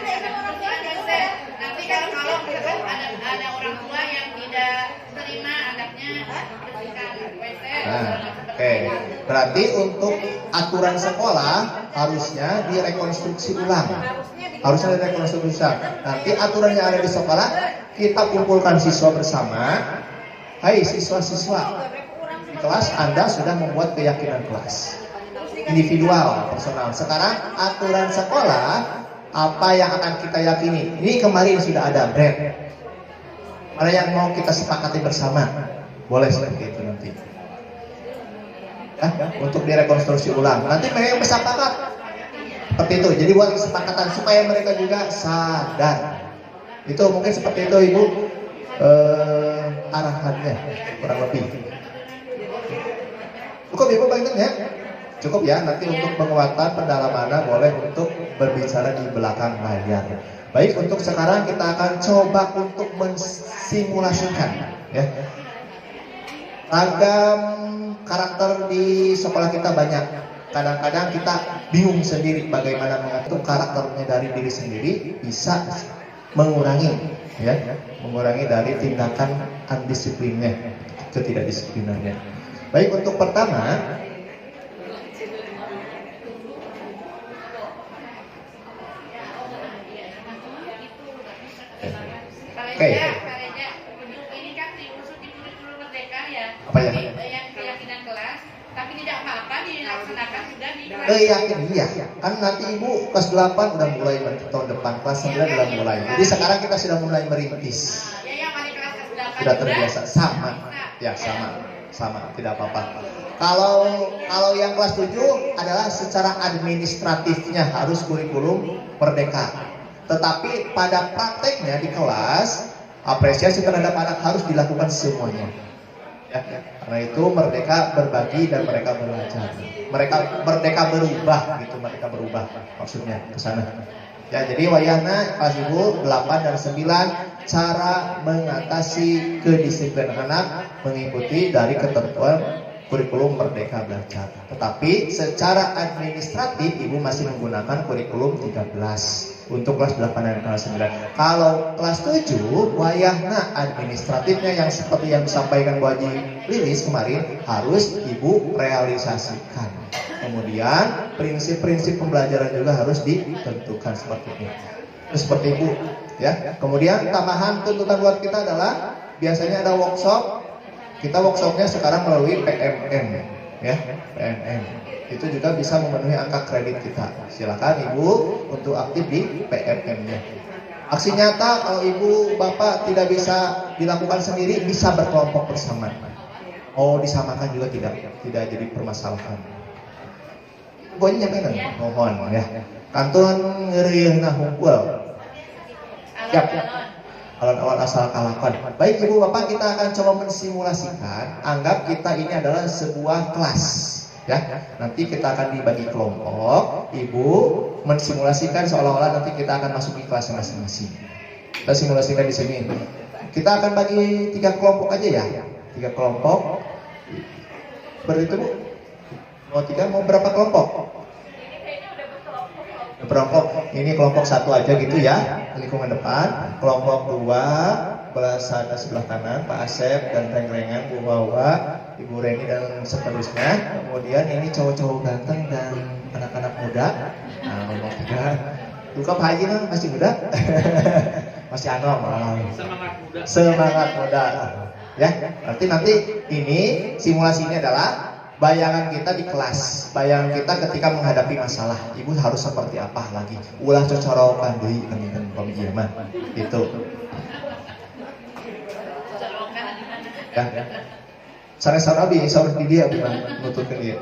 nanti kan kalau misalkan ada orang tua yang tidak terima anaknya bersihkan WC. Oke. Berarti untuk aturan sekolah harusnya direkonstruksi ulang. Harusnya direkonstruksi ulang. Nanti aturan yang ada di sekolah kita kumpulkan siswa bersama. Hai siswa-siswa, di kelas Anda sudah membuat keyakinan kelas individual, personal. Sekarang aturan sekolah apa yang akan kita yakini? Ini kemarin sudah ada brand. Mana yang mau kita sepakati bersama? Boleh seperti itu nanti. Untuk direkonstruksi ulang. Nanti mereka yang bersepakat seperti itu. Jadi buat kesepakatan supaya mereka juga sadar. Itu mungkin seperti itu Ibu arahannya kurang lebih. Cukup Ibu banyak ya? Cukup ya. Nanti untuk penguatan pendalaman boleh untuk berbicara di belakang layar. Baik, untuk sekarang kita akan coba untuk mensimulasikan ya. Ragam karakter di sekolah kita banyak. Kadang-kadang kita bingung sendiri bagaimana mengatur karakternya dari diri sendiri bisa mengurangi ya, mengurangi dari tindakan undisiplinnya, ketidakdisiplinannya. Baik, untuk pertama Ini kan diusut di kurikulum merdeka ya. Apa ya? Yang keyakinan kelas, tapi tidak apa-apa dilaksanakan sudah di kelas. yakin iya. Kan nanti Ibu kelas 8 udah mulai tahun depan, kelas 9 udah mulai. Jadi sekarang kita sudah mulai merintis. Ya yang paling kelas 8 Sudah terbiasa sama. Ya, sama, tidak apa-apa. Kalau yang kelas 7 adalah secara administratifnya harus kurikulum merdeka. Tetapi pada prakteknya di kelas, apresiasi terhadap anak harus dilakukan semuanya. Ya, karena itu merdeka berbagi dan mereka belajar. Mereka berubah gitu, mereka berubah maksudnya ke sana. Ya, jadi wayahna kelas Ibu 8 dan 9 cara mengatasi kedisiplinan anak mengikuti dari ketentuan kurikulum Merdeka Belajar. Tetapi secara administratif Ibu masih menggunakan kurikulum 13 untuk kelas 8 dan kelas 9. Kalau kelas 7 wayahna administratifnya yang seperti yang disampaikan Bu Haji Lilis kemarin harus Ibu realisasikan. Kemudian prinsip-prinsip pembelajaran juga harus ditentukan seperti ini. Seperti Ibu ya. Kemudian tambahan tuntutan buat kita adalah biasanya ada workshop. Kita workshopnya sekarang melalui PMM ya, PMM. Itu juga bisa memenuhi angka kredit kita. Silakan Ibu untuk aktif di PMM-nya. Aksi nyata kalau Ibu Bapak tidak bisa dilakukan sendiri, bisa berkelompok bersama. Oh, disamakan juga tidak jadi permasalahan. Pokoknya nyampein mohon ya. Kantun ngeureuyeuhna hungkul. Siap. Alon-alon asal kalapan. Baik Ibu Bapak, kita akan coba mensimulasikan. Anggap kita ini adalah sebuah kelas. Ya, nanti kita akan dibagi kelompok. Ibu mensimulasikan seolah-olah nanti kita akan masuk di kelas masing-masing. Kita simulasikan di sini. Kita akan bagi 3 kelompok aja ya. 3 kelompok. Seperti itu Bu. Mau 3 mau berapa kelompok? Kelompok ini kelompok 1 aja gitu ya, lingkungan depan. Kelompok 2 belah sana sebelah kanan Pak Asep dan Tengrengan, Bu Wawa, Ibu Reni dan seterusnya. Kemudian ini cowok-cowok ganteng dan anak-anak muda. Nah, kelompok 3 Duka Pak Haji kan masih muda. Masih anom. Semangat muda. Ya, nanti ini simulasinya adalah bayangan kita di kelas, bayangan kita ketika menghadapi masalah. Ibu harus seperti apa lagi? Ulah cocorokan deui kan pemikiran itu. Ya. Sare-sare abi saur di dia bukan nutupkeun dia.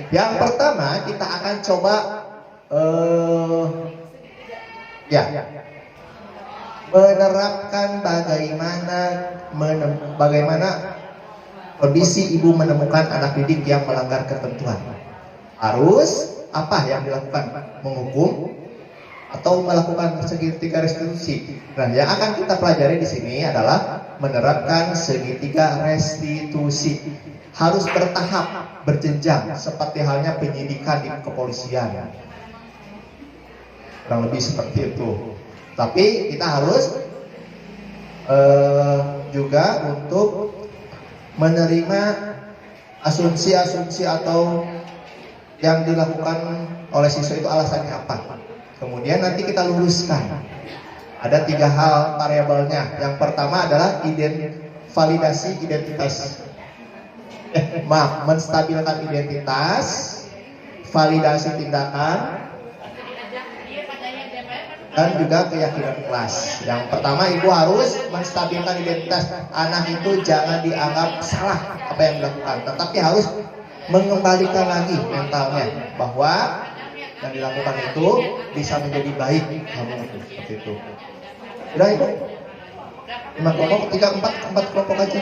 Yang pertama kita akan coba menerapkan bagaimana kondisi Ibu menemukan anak didik yang melanggar ketentuan. harus apa yang dilakukan? Menghukum atau melakukan segitiga restitusi. Nah, yang akan kita pelajari di sini adalah menerapkan segitiga restitusi. Harus bertahap, berjenjang, seperti halnya penyidikan di kepolisian. Kurang lebih seperti itu. Tapi kita harus juga untuk menerima asumsi-asumsi atau yang dilakukan oleh siswa itu alasannya apa. Kemudian nanti kita luruskan. Ada 3 hal variabelnya. Yang pertama adalah validasi identitas. Menstabilkan identitas, validasi tindakan, dan juga keyakinan kelas. Yang pertama, ibu harus menstabilkan identitas. Anak itu jangan dianggap salah apa yang dilakukan, tetapi harus mengembalikan lagi mentalnya bahwa yang dilakukan itu bisa menjadi baik kamu seperti itu. Udah ibu? 5 kelompok, 4 kelompok aja.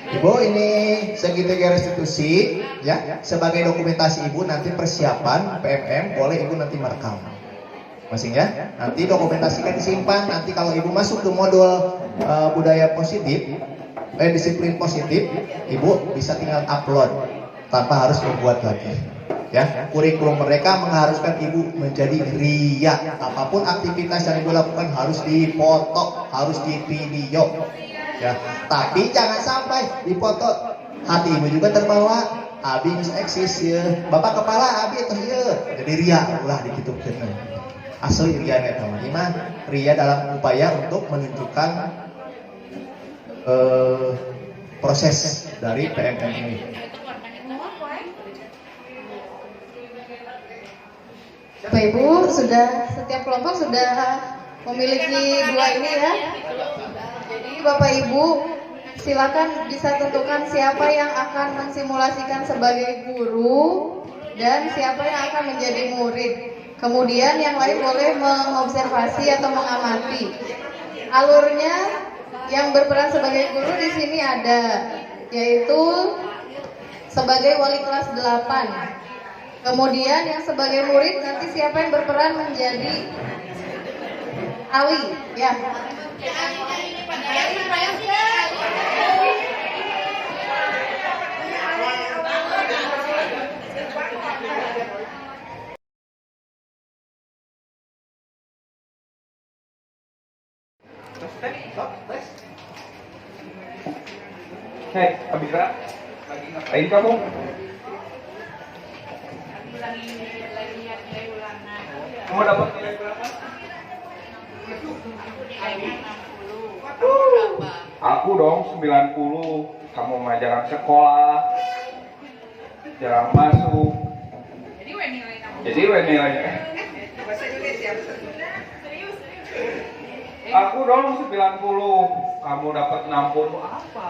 Ibu, ini segitiga restitusi ya, sebagai dokumentasi ibu nanti persiapan PMM, boleh ibu nanti merekam. Masing ya, nanti dokumentasikan disimpan. Nanti kalau ibu masuk ke modul budaya positif, disiplin positif, ibu bisa tinggal upload tanpa harus membuat lagi. Ya, kurikulum mereka mengharuskan ibu menjadi ria. Apapun aktivitas yang ibu lakukan harus dipoto, harus di video. Ya, tapi jangan sampai dipoto hati ibu juga terbawa. Abi bisa eksis ya, bapak kepala abi itu ya, jadi ria ulah dikitu kena. Asli ria nya teman-teman, ria dalam upaya untuk menunjukkan proses dari PMM ini. Bapak Ibu, setiap kelompok sudah memiliki 2 ini ya. Jadi Bapak Ibu silakan bisa tentukan siapa yang akan mensimulasikan sebagai guru dan siapa yang akan menjadi murid. Kemudian yang lain boleh mengobservasi atau mengamati. Alurnya yang berperan sebagai guru di sini ada, yaitu sebagai wali kelas 8. Kemudian yang sebagai murid nanti siapa yang berperan menjadi Ali, ya. Hei, Abisra, lagi ngapain kamu? Kamu dapat nilai berapa? Aku dong 90. Kamu mah jarang sekolah, jarang masuk. Jadi nilainya. Aku dong 90. Kamu dapat 60 apa?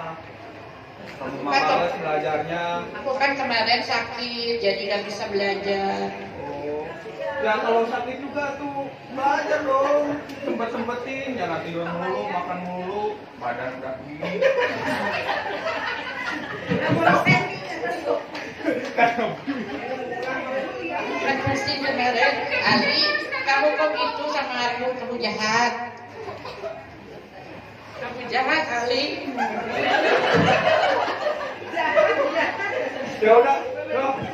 Kamu mah males belajarnya. Aku kan kemarin sakit, jadi nggak bisa belajar. Oh, ya kalau sakit juga tuh belajar dong. Sempet-sempetin, jangan tidur mulu, makan mulu, badan udah gini. Kan pasti kemarin, Ali, kamu kok gitu sama aku, kamu jahat. Kamu jahat, Ali. Ya udah,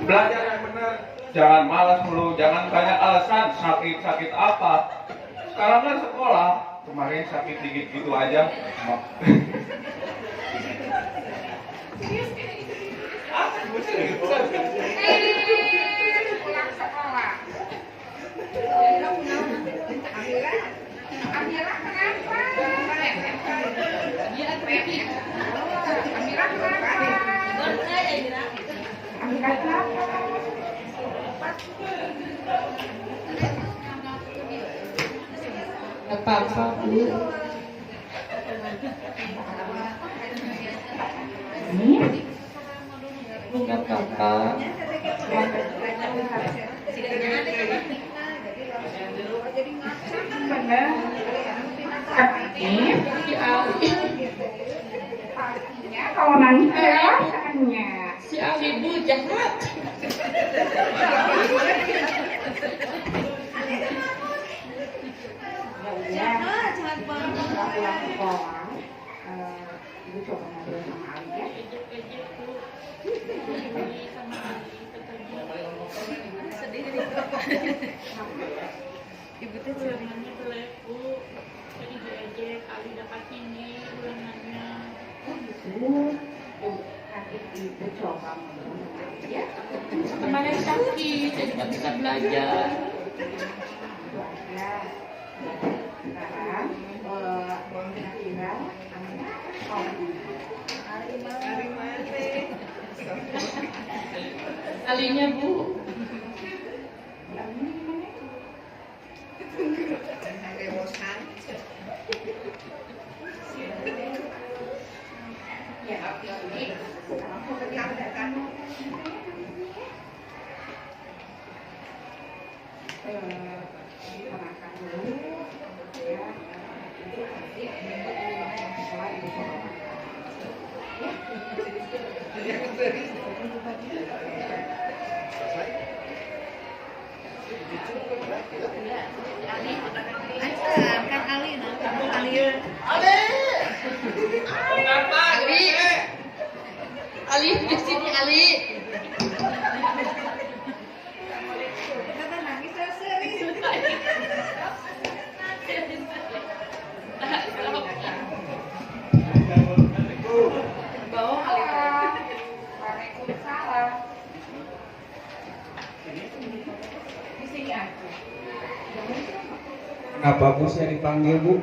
belajar yang benar. Jangan malas mulu, jangan banyak alasan sakit apa. Sekarang kan sekolah, kemarin sakit dikit gitu aja. Pulang sekolah. Amira kenapa? Amira kenapa? Apa-apa Bu. Enggak apa-apa. Benar. kalau nangis alasannya. Si Ali Bu jahat. Jangan pulang sekolah. Ibu coba ngobrol sama Ali ya. Ibu tuh ceritanya jelek Bu. Jadi diejek Ali dapat ini ulangannya. Nanti ibu coba ngobrol sama Ali ya. Kemarin sakit, jadi nggak bisa belajar. Sekarang kira-kira Alinya Bu. Ali di sini Ali. Waalaikumsalam. Di sini aja. Kenapa Bu saya dipanggil Bu?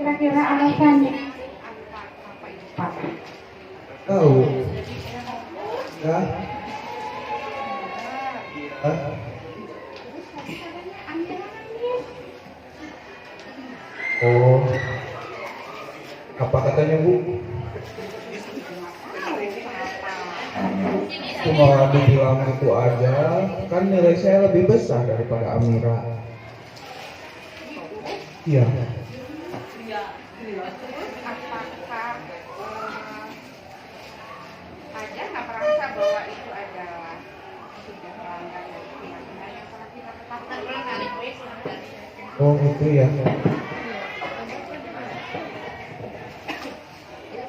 Kira-kira alasannya? Tahu. Ya. Oh. Apa katanya Bu? Cuma dibilang itu aja, kan nilai saya lebih besar daripada Amira. Iya. Aja nggak merasa bahwa itu adalah sudah melanggar keyakinan yang telah kita tetapkan. Oh gitu ya.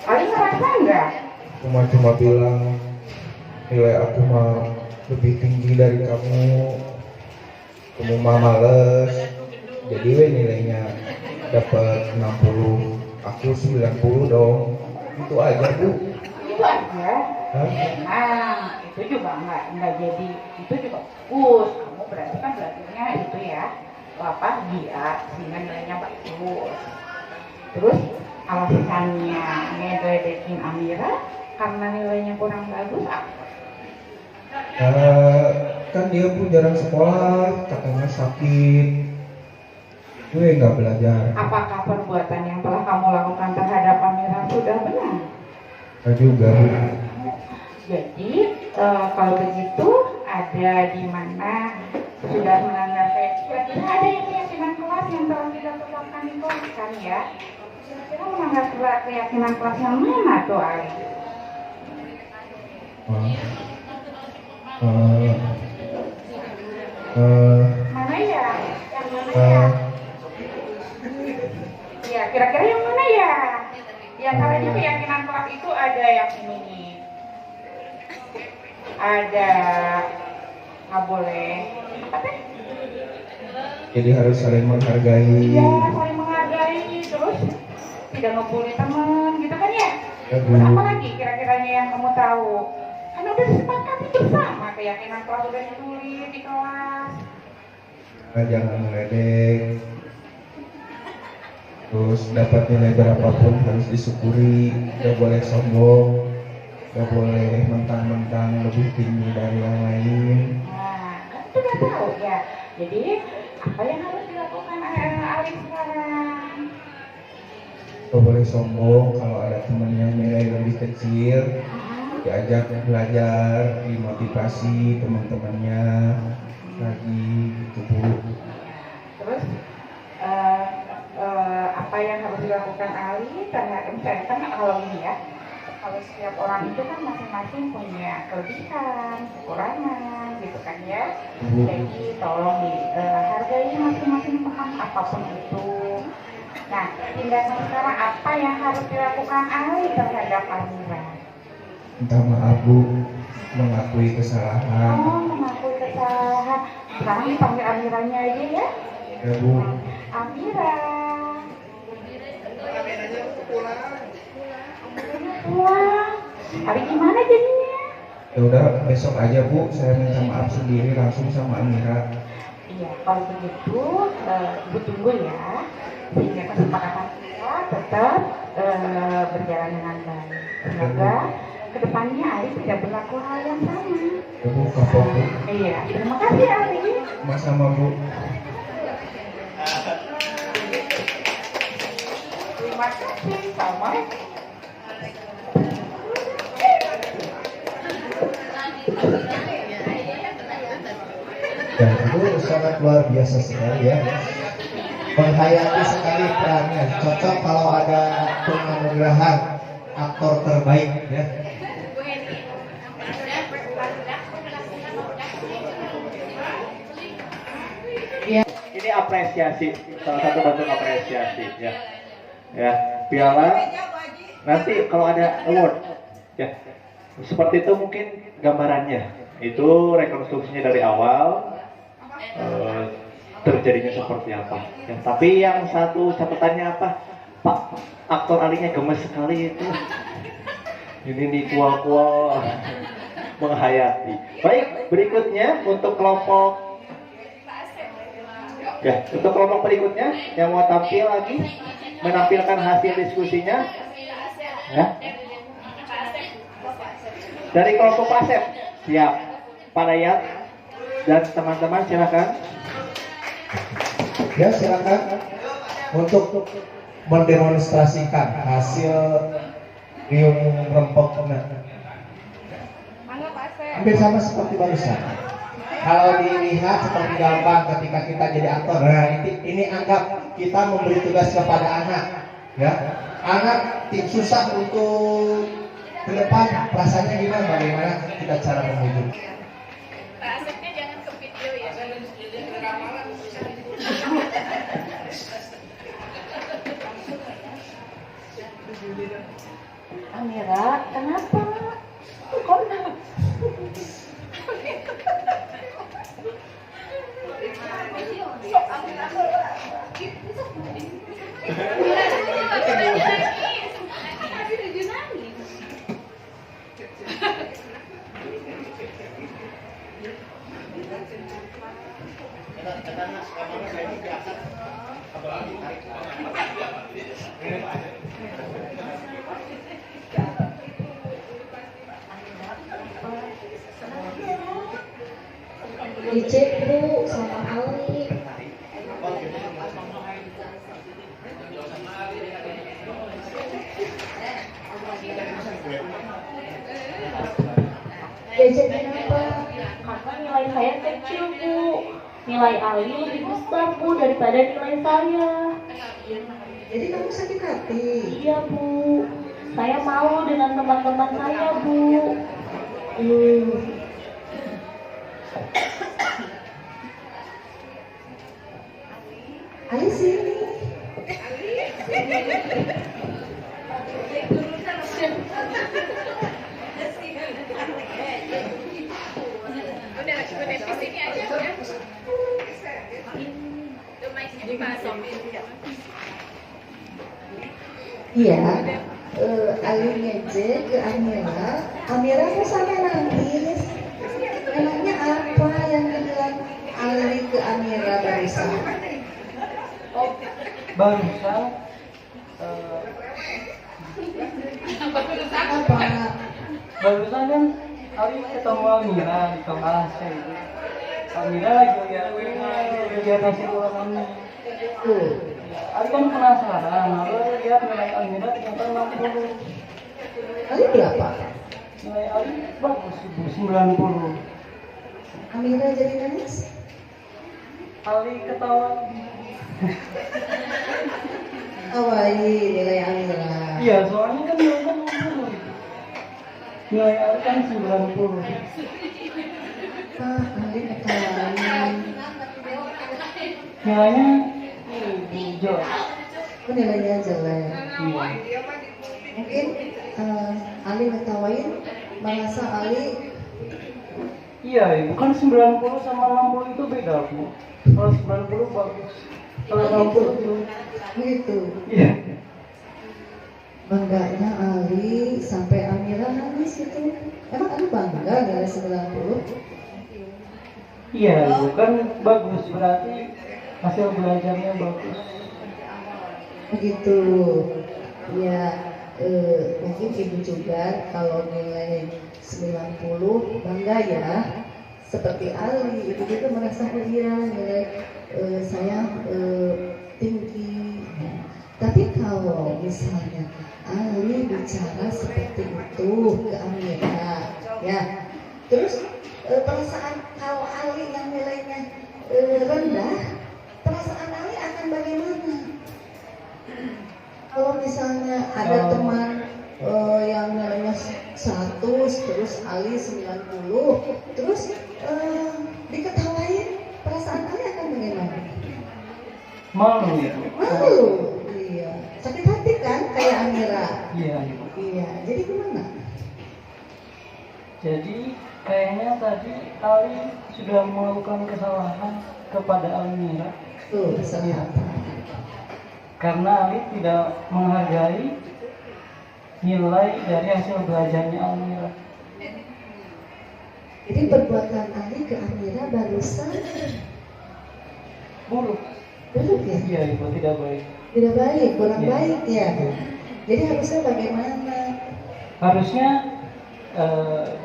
Ali ngerasa enggak? Cuma bilang nilai aku mah lebih tinggi dari kamu. Kamu mah males. Jadi we nilainya dapat 60, aku 90 dong. Itu aja Bu. Itu aja. Hah? Nah, itu juga enggak jadi, itu juga bagus. Kamu berarti kan belajarnya itu ya, apa giat sehingga nilainya bagus. Terus alasannya ngeledekin Amira karena nilainya kurang bagus apa? Kan dia pun jarang sekolah, katanya sakit. Gue nggak belajar. Apakah perbuatan yang telah kamu lakukan terhadap Amira sudah benar? Nggak juga Bu. Jadi kalau begitu ada di mana sudah melanggar kira-kira ada yang keyakinan kelas yang telah tidak tetapkan di kelas kan ya? Kira-kira melanggar keyakinan kelas yang mana tuh Ali? Mana ya? Yang mana ya? Ya kira-kira yang mana ya? Di antaranya keyakinan kelas itu ada yang ini nih. Ada nggak boleh apa teh? Jadi harus saling menghargai. Iya, saling menghargai, terus tidak ngebully teman, gitu kan ya? Ya, Bu. Terus apa lagi kira-kiranya yang kamu tahu? Kan udah disepakati bersama keyakinan kelas udah ditulis di kelas. Nah, jangan meledek. Terus dapat nilai berapapun harus disyukuri. Gak boleh sombong. Gak boleh mentang-mentang lebih tinggi dari yang lain. Nah, kan sudah tahu ya. Jadi apa yang harus dilakukan Ali sekarang? Gak boleh sombong kalau ada temennya nilai lebih kecil. Diajak belajar, dimotivasi teman-temannya lagi gitu Bu. Terus apa yang harus dilakukan Ali terhadap misalnya kan kalau ini ya, kalau setiap orang itu kan masing-masing punya kelebihan, kekurangan gitu kan ya. Jadi tolong dihargai masing-masing teman apapun itu. Nah, tindakan sekarang apa yang harus dilakukan Ali terhadap Amira? Minta maaf Bu, mengakui kesalahan. Oh, mengakui kesalahan. Sekarang dipanggil Amiranya aja ya. Ya Bu. Amira. Pulang. Hari gimana jadinya? Ya udah besok aja Bu, saya minta maaf sendiri langsung sama Amira. Iya, kalau begitu Ibu tunggu ya. Sehingga kesepakatan kita tetap berjalan dengan baik. Semoga kedepannya Ali tidak berlaku hal yang sama. Ya Bu, kapok Bu. Iya, terima kasih Ali. Sama-sama Bu. Terima kasih, sama. Dan itu sangat luar biasa sekali ya, menghayati sekali perannya. Cocok kalau ada penganugerahan aktor terbaik ya. Ini apresiasi, salah satu bentuk apresiasi ya. Ya, piala nanti kalau ada award ya. Seperti itu mungkin gambarannya. Itu rekonstruksinya dari awal terjadinya seperti apa. Ya, tapi yang satu catatannya apa? Pak, aktor alinya gemes sekali itu. Ini di kual-kual menghayati. Baik, berikutnya untuk kelompok ya, untuk kelompok berikutnya yang mau tampil lagi menampilkan hasil diskusinya ya. Dari kelompok Pasep, siap. Pak Dayat dan teman-teman silakan. Ya silakan untuk mendemonstrasikan hasil riung rempok. Hampir sama seperti barusan. Kalau dilihat seperti gampang ketika kita jadi aktor. Nah ini anggap kita memberi tugas kepada anak, ya. Anak susah untuk ke depan, rasanya gimana? Bagaimana kita cara memujuk? Pak Asepnya jangan ke video ya. Amira, kenapa? Kok enggak? Dicek Bu sama Ali. Dicek kenapa? Karena nilai saya kecil Bu. Nilai Ali lebih besar Bu daripada nilai saya. Jadi kamu sakit hati? Iya Bu. Saya malu dengan teman-teman saya Bu. Ali sini. Udah di sini aja ya. Itu mic-nya dipasang. Iya. Ali ngejek ke Amira. Amira kok sampai nangis? Emangnya apa yang dibilang Ali ke Amira barusan? Barusan Apa? barusan kan Ali ketemu Amira di kelas itu. Amira lagi lihat hasil ulangannya. Ali kan penasaran, lalu lihat nilai Amira ternyata 60. Ali berapa? Nilai Ali bagus Ibu, 90. Amira jadi nangis? Ali ketawa. Hawaii nilai Amira. Iya, soalnya kan nilai kan 60 gitu. Nilai Ali kan 90. Ali ketawain. Nilainya hijau. Oh, nilainya jelek. Iya. Mungkin Ali ketawain merasa Ali. Iya, Ibu. Kan 90 sama 60 itu beda, Bu. Kalau 90 bagus. Kalau 60 itu Gitu. iya. Bangganya Ali sampai Amira nangis itu. Emang Ali bangga nilai 90? Iya, Ibu. Kan bagus, berarti hasil belajarnya bagus. Begitu. Ya, mungkin Ibu juga kalau nilai 90 bangga ya. Seperti Ali, Ibu juga merasa iya nilai saya tinggi. Tapi kalau misalnya Ali bicara seperti itu ke Amira, ya, terus perasaan kalau Ali yang nilainya rendah, perasaan Ali akan bagaimana? Kalau misalnya ada teman yang nilainya 100, terus Ali 90, terus diketawain, perasaan Ali akan bagaimana? Malu ya. Malu, iya. Sakit hati kan, kayak Amira. Iya, Ibu. Iya, jadi gimana? Jadi kayaknya tadi Ali sudah melakukan kesalahan kepada Almira. Tuh, kesalahan. Karena Ali tidak menghargai nilai dari hasil belajarnya Almira. Jadi perbuatan Ali ke Amira barusan buruk. Buruk ya? Iya, Ibu, tidak baik. Tidak baik, kurang Iya. baik ya. Jadi harusnya bagaimana? Harusnya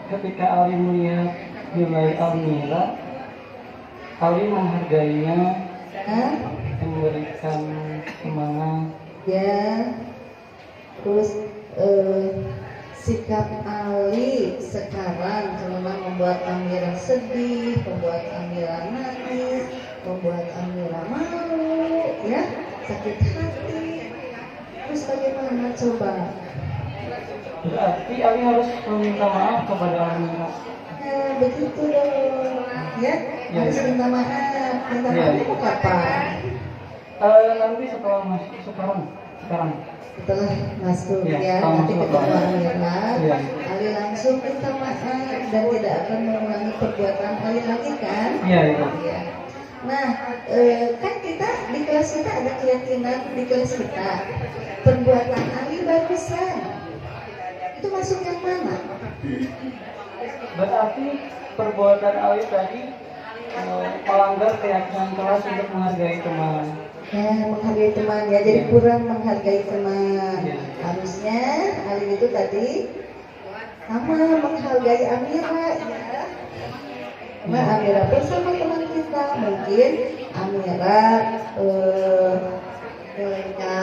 ketika Ali melihat nilai Almira, Ali menghargainya, memberikan semangat. Ya, terus sikap Ali sekarang memang membuat Amira sedih, membuat Amira nangis, membuat Amira malu, ya, sakit hati. Terus bagaimana coba? Berarti Ali harus meminta maaf kepada Almira. Begitu dong, ya, Ya, harus ya. minta maaf. Minta Ya, maaf ya. itu kapan? Nanti setelah masuk sekarang. Setelah masuk Ya, ya, setelah nanti masuk ketemu Bapak. Amira, Ya. Ali langsung minta maaf dan tidak akan mengulangi perbuatan Ali lagi kan? Iya, iya. Ya. Nah, kan kita di kelas kita ada keyakinan di kelas kita perbuatan Ali barusan. Itu masuk yang mana? Berarti perbuatan Ali tadi melanggar keyakinan kelas untuk menghargai teman. Ya, menghargai teman ya, jadi kurang menghargai teman. Harusnya Ali itu tadi sama menghargai Amira ya. Karena Amira bersama teman kita, mungkin Amira nilainya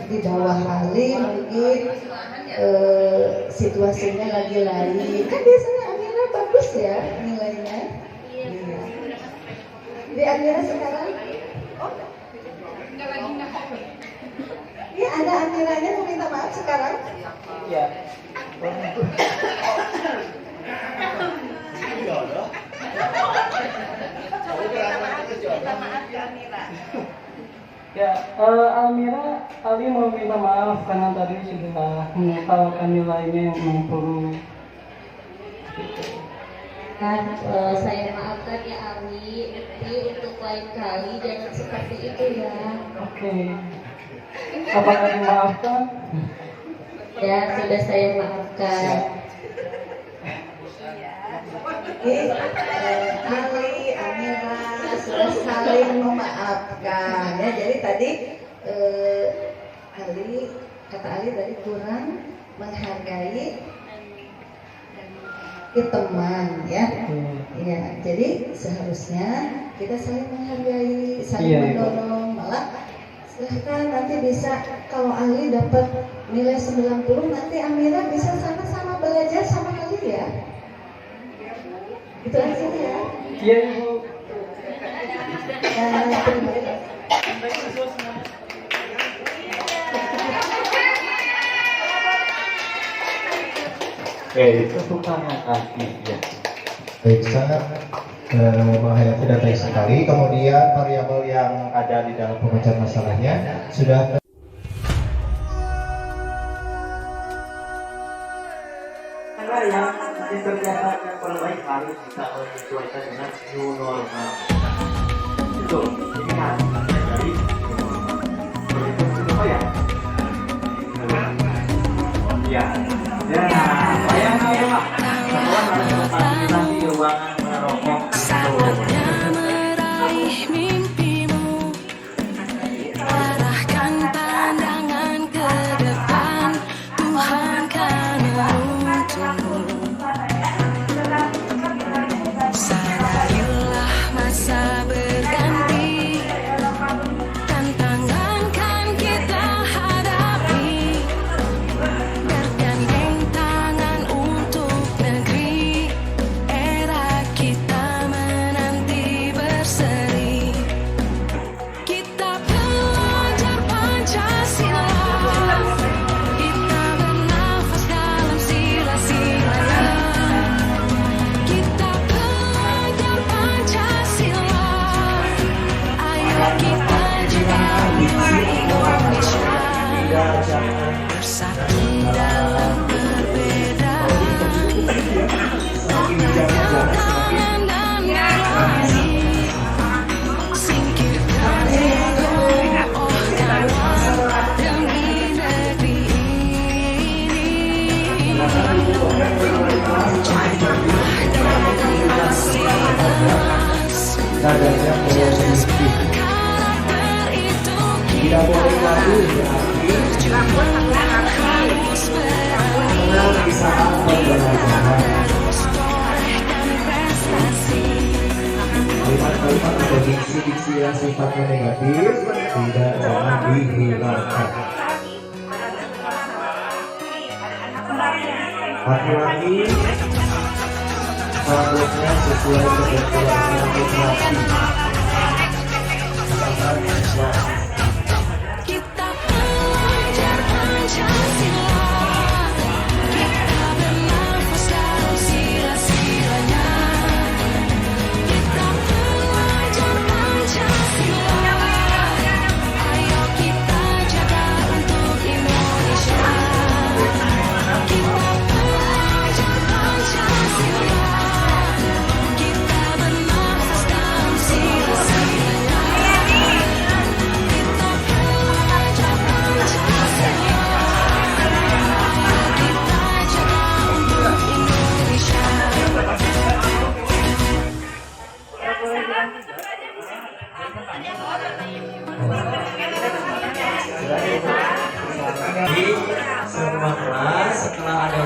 di bawah Ali, mungkin situasinya lagi lain. Kan biasanya Amira bagus ya nilainya. Iya. Di Amira sekarang, ya ada Amiranya mau minta maaf sekarang. Iya. Ya, Almira, Ali mau minta maaf karena tadi sudah mengutarakan nilainya yang 60. Kan saya maafkan ya Ali, tapi untuk lain kali jangan seperti itu ya. Oke. Apakah dimaafkan? Ya, sudah saya maafkan. Ali, Amira sudah saling memaafkan ya. Jadi tadi kata Ali tadi kurang menghargai teman ya. Ya, jadi seharusnya kita saling menghargai, saling mendorong. Malah silahkan nanti bisa, kalau Ali dapat nilai 90, nanti Amira bisa sama-sama belajar sama Ali ya. Itu aja ya. Iya, Ibu. Terima kasih. itu tukangnya kaki ya. Baik, sangat menghayati data sekali. Kemudian variabel yang ada di dalam pemecahan masalahnya sudah yang terbiasa dan paling baik harus kita menyesuaikan dengan new normal. Itu ini kan dari apa ya? Ya, bayangkan ya Pak. Setelah harus partisipasi di ruangan merokok. nadanya positif, tidak boleh lalu berarti benar di saat pembelajaran. Kalimat-kalimat atau diksi-diksi yang sifatnya negatif tidak jangan dihilangkan. Laki-laki rambutnya sesuai kebetulan laki-laki. Kita pelajar Pancasila, kita bernafas dalam sila-silanya. Kita pelajar Pancasila, ayo kita jaga untuk Indonesia. Kita pelajar Pancasila, kita bernafas dalam sila-silanya. Kita pelajar Pancasila, ayo kita jaga untuk Indonesia. Di semua kelas setelah ada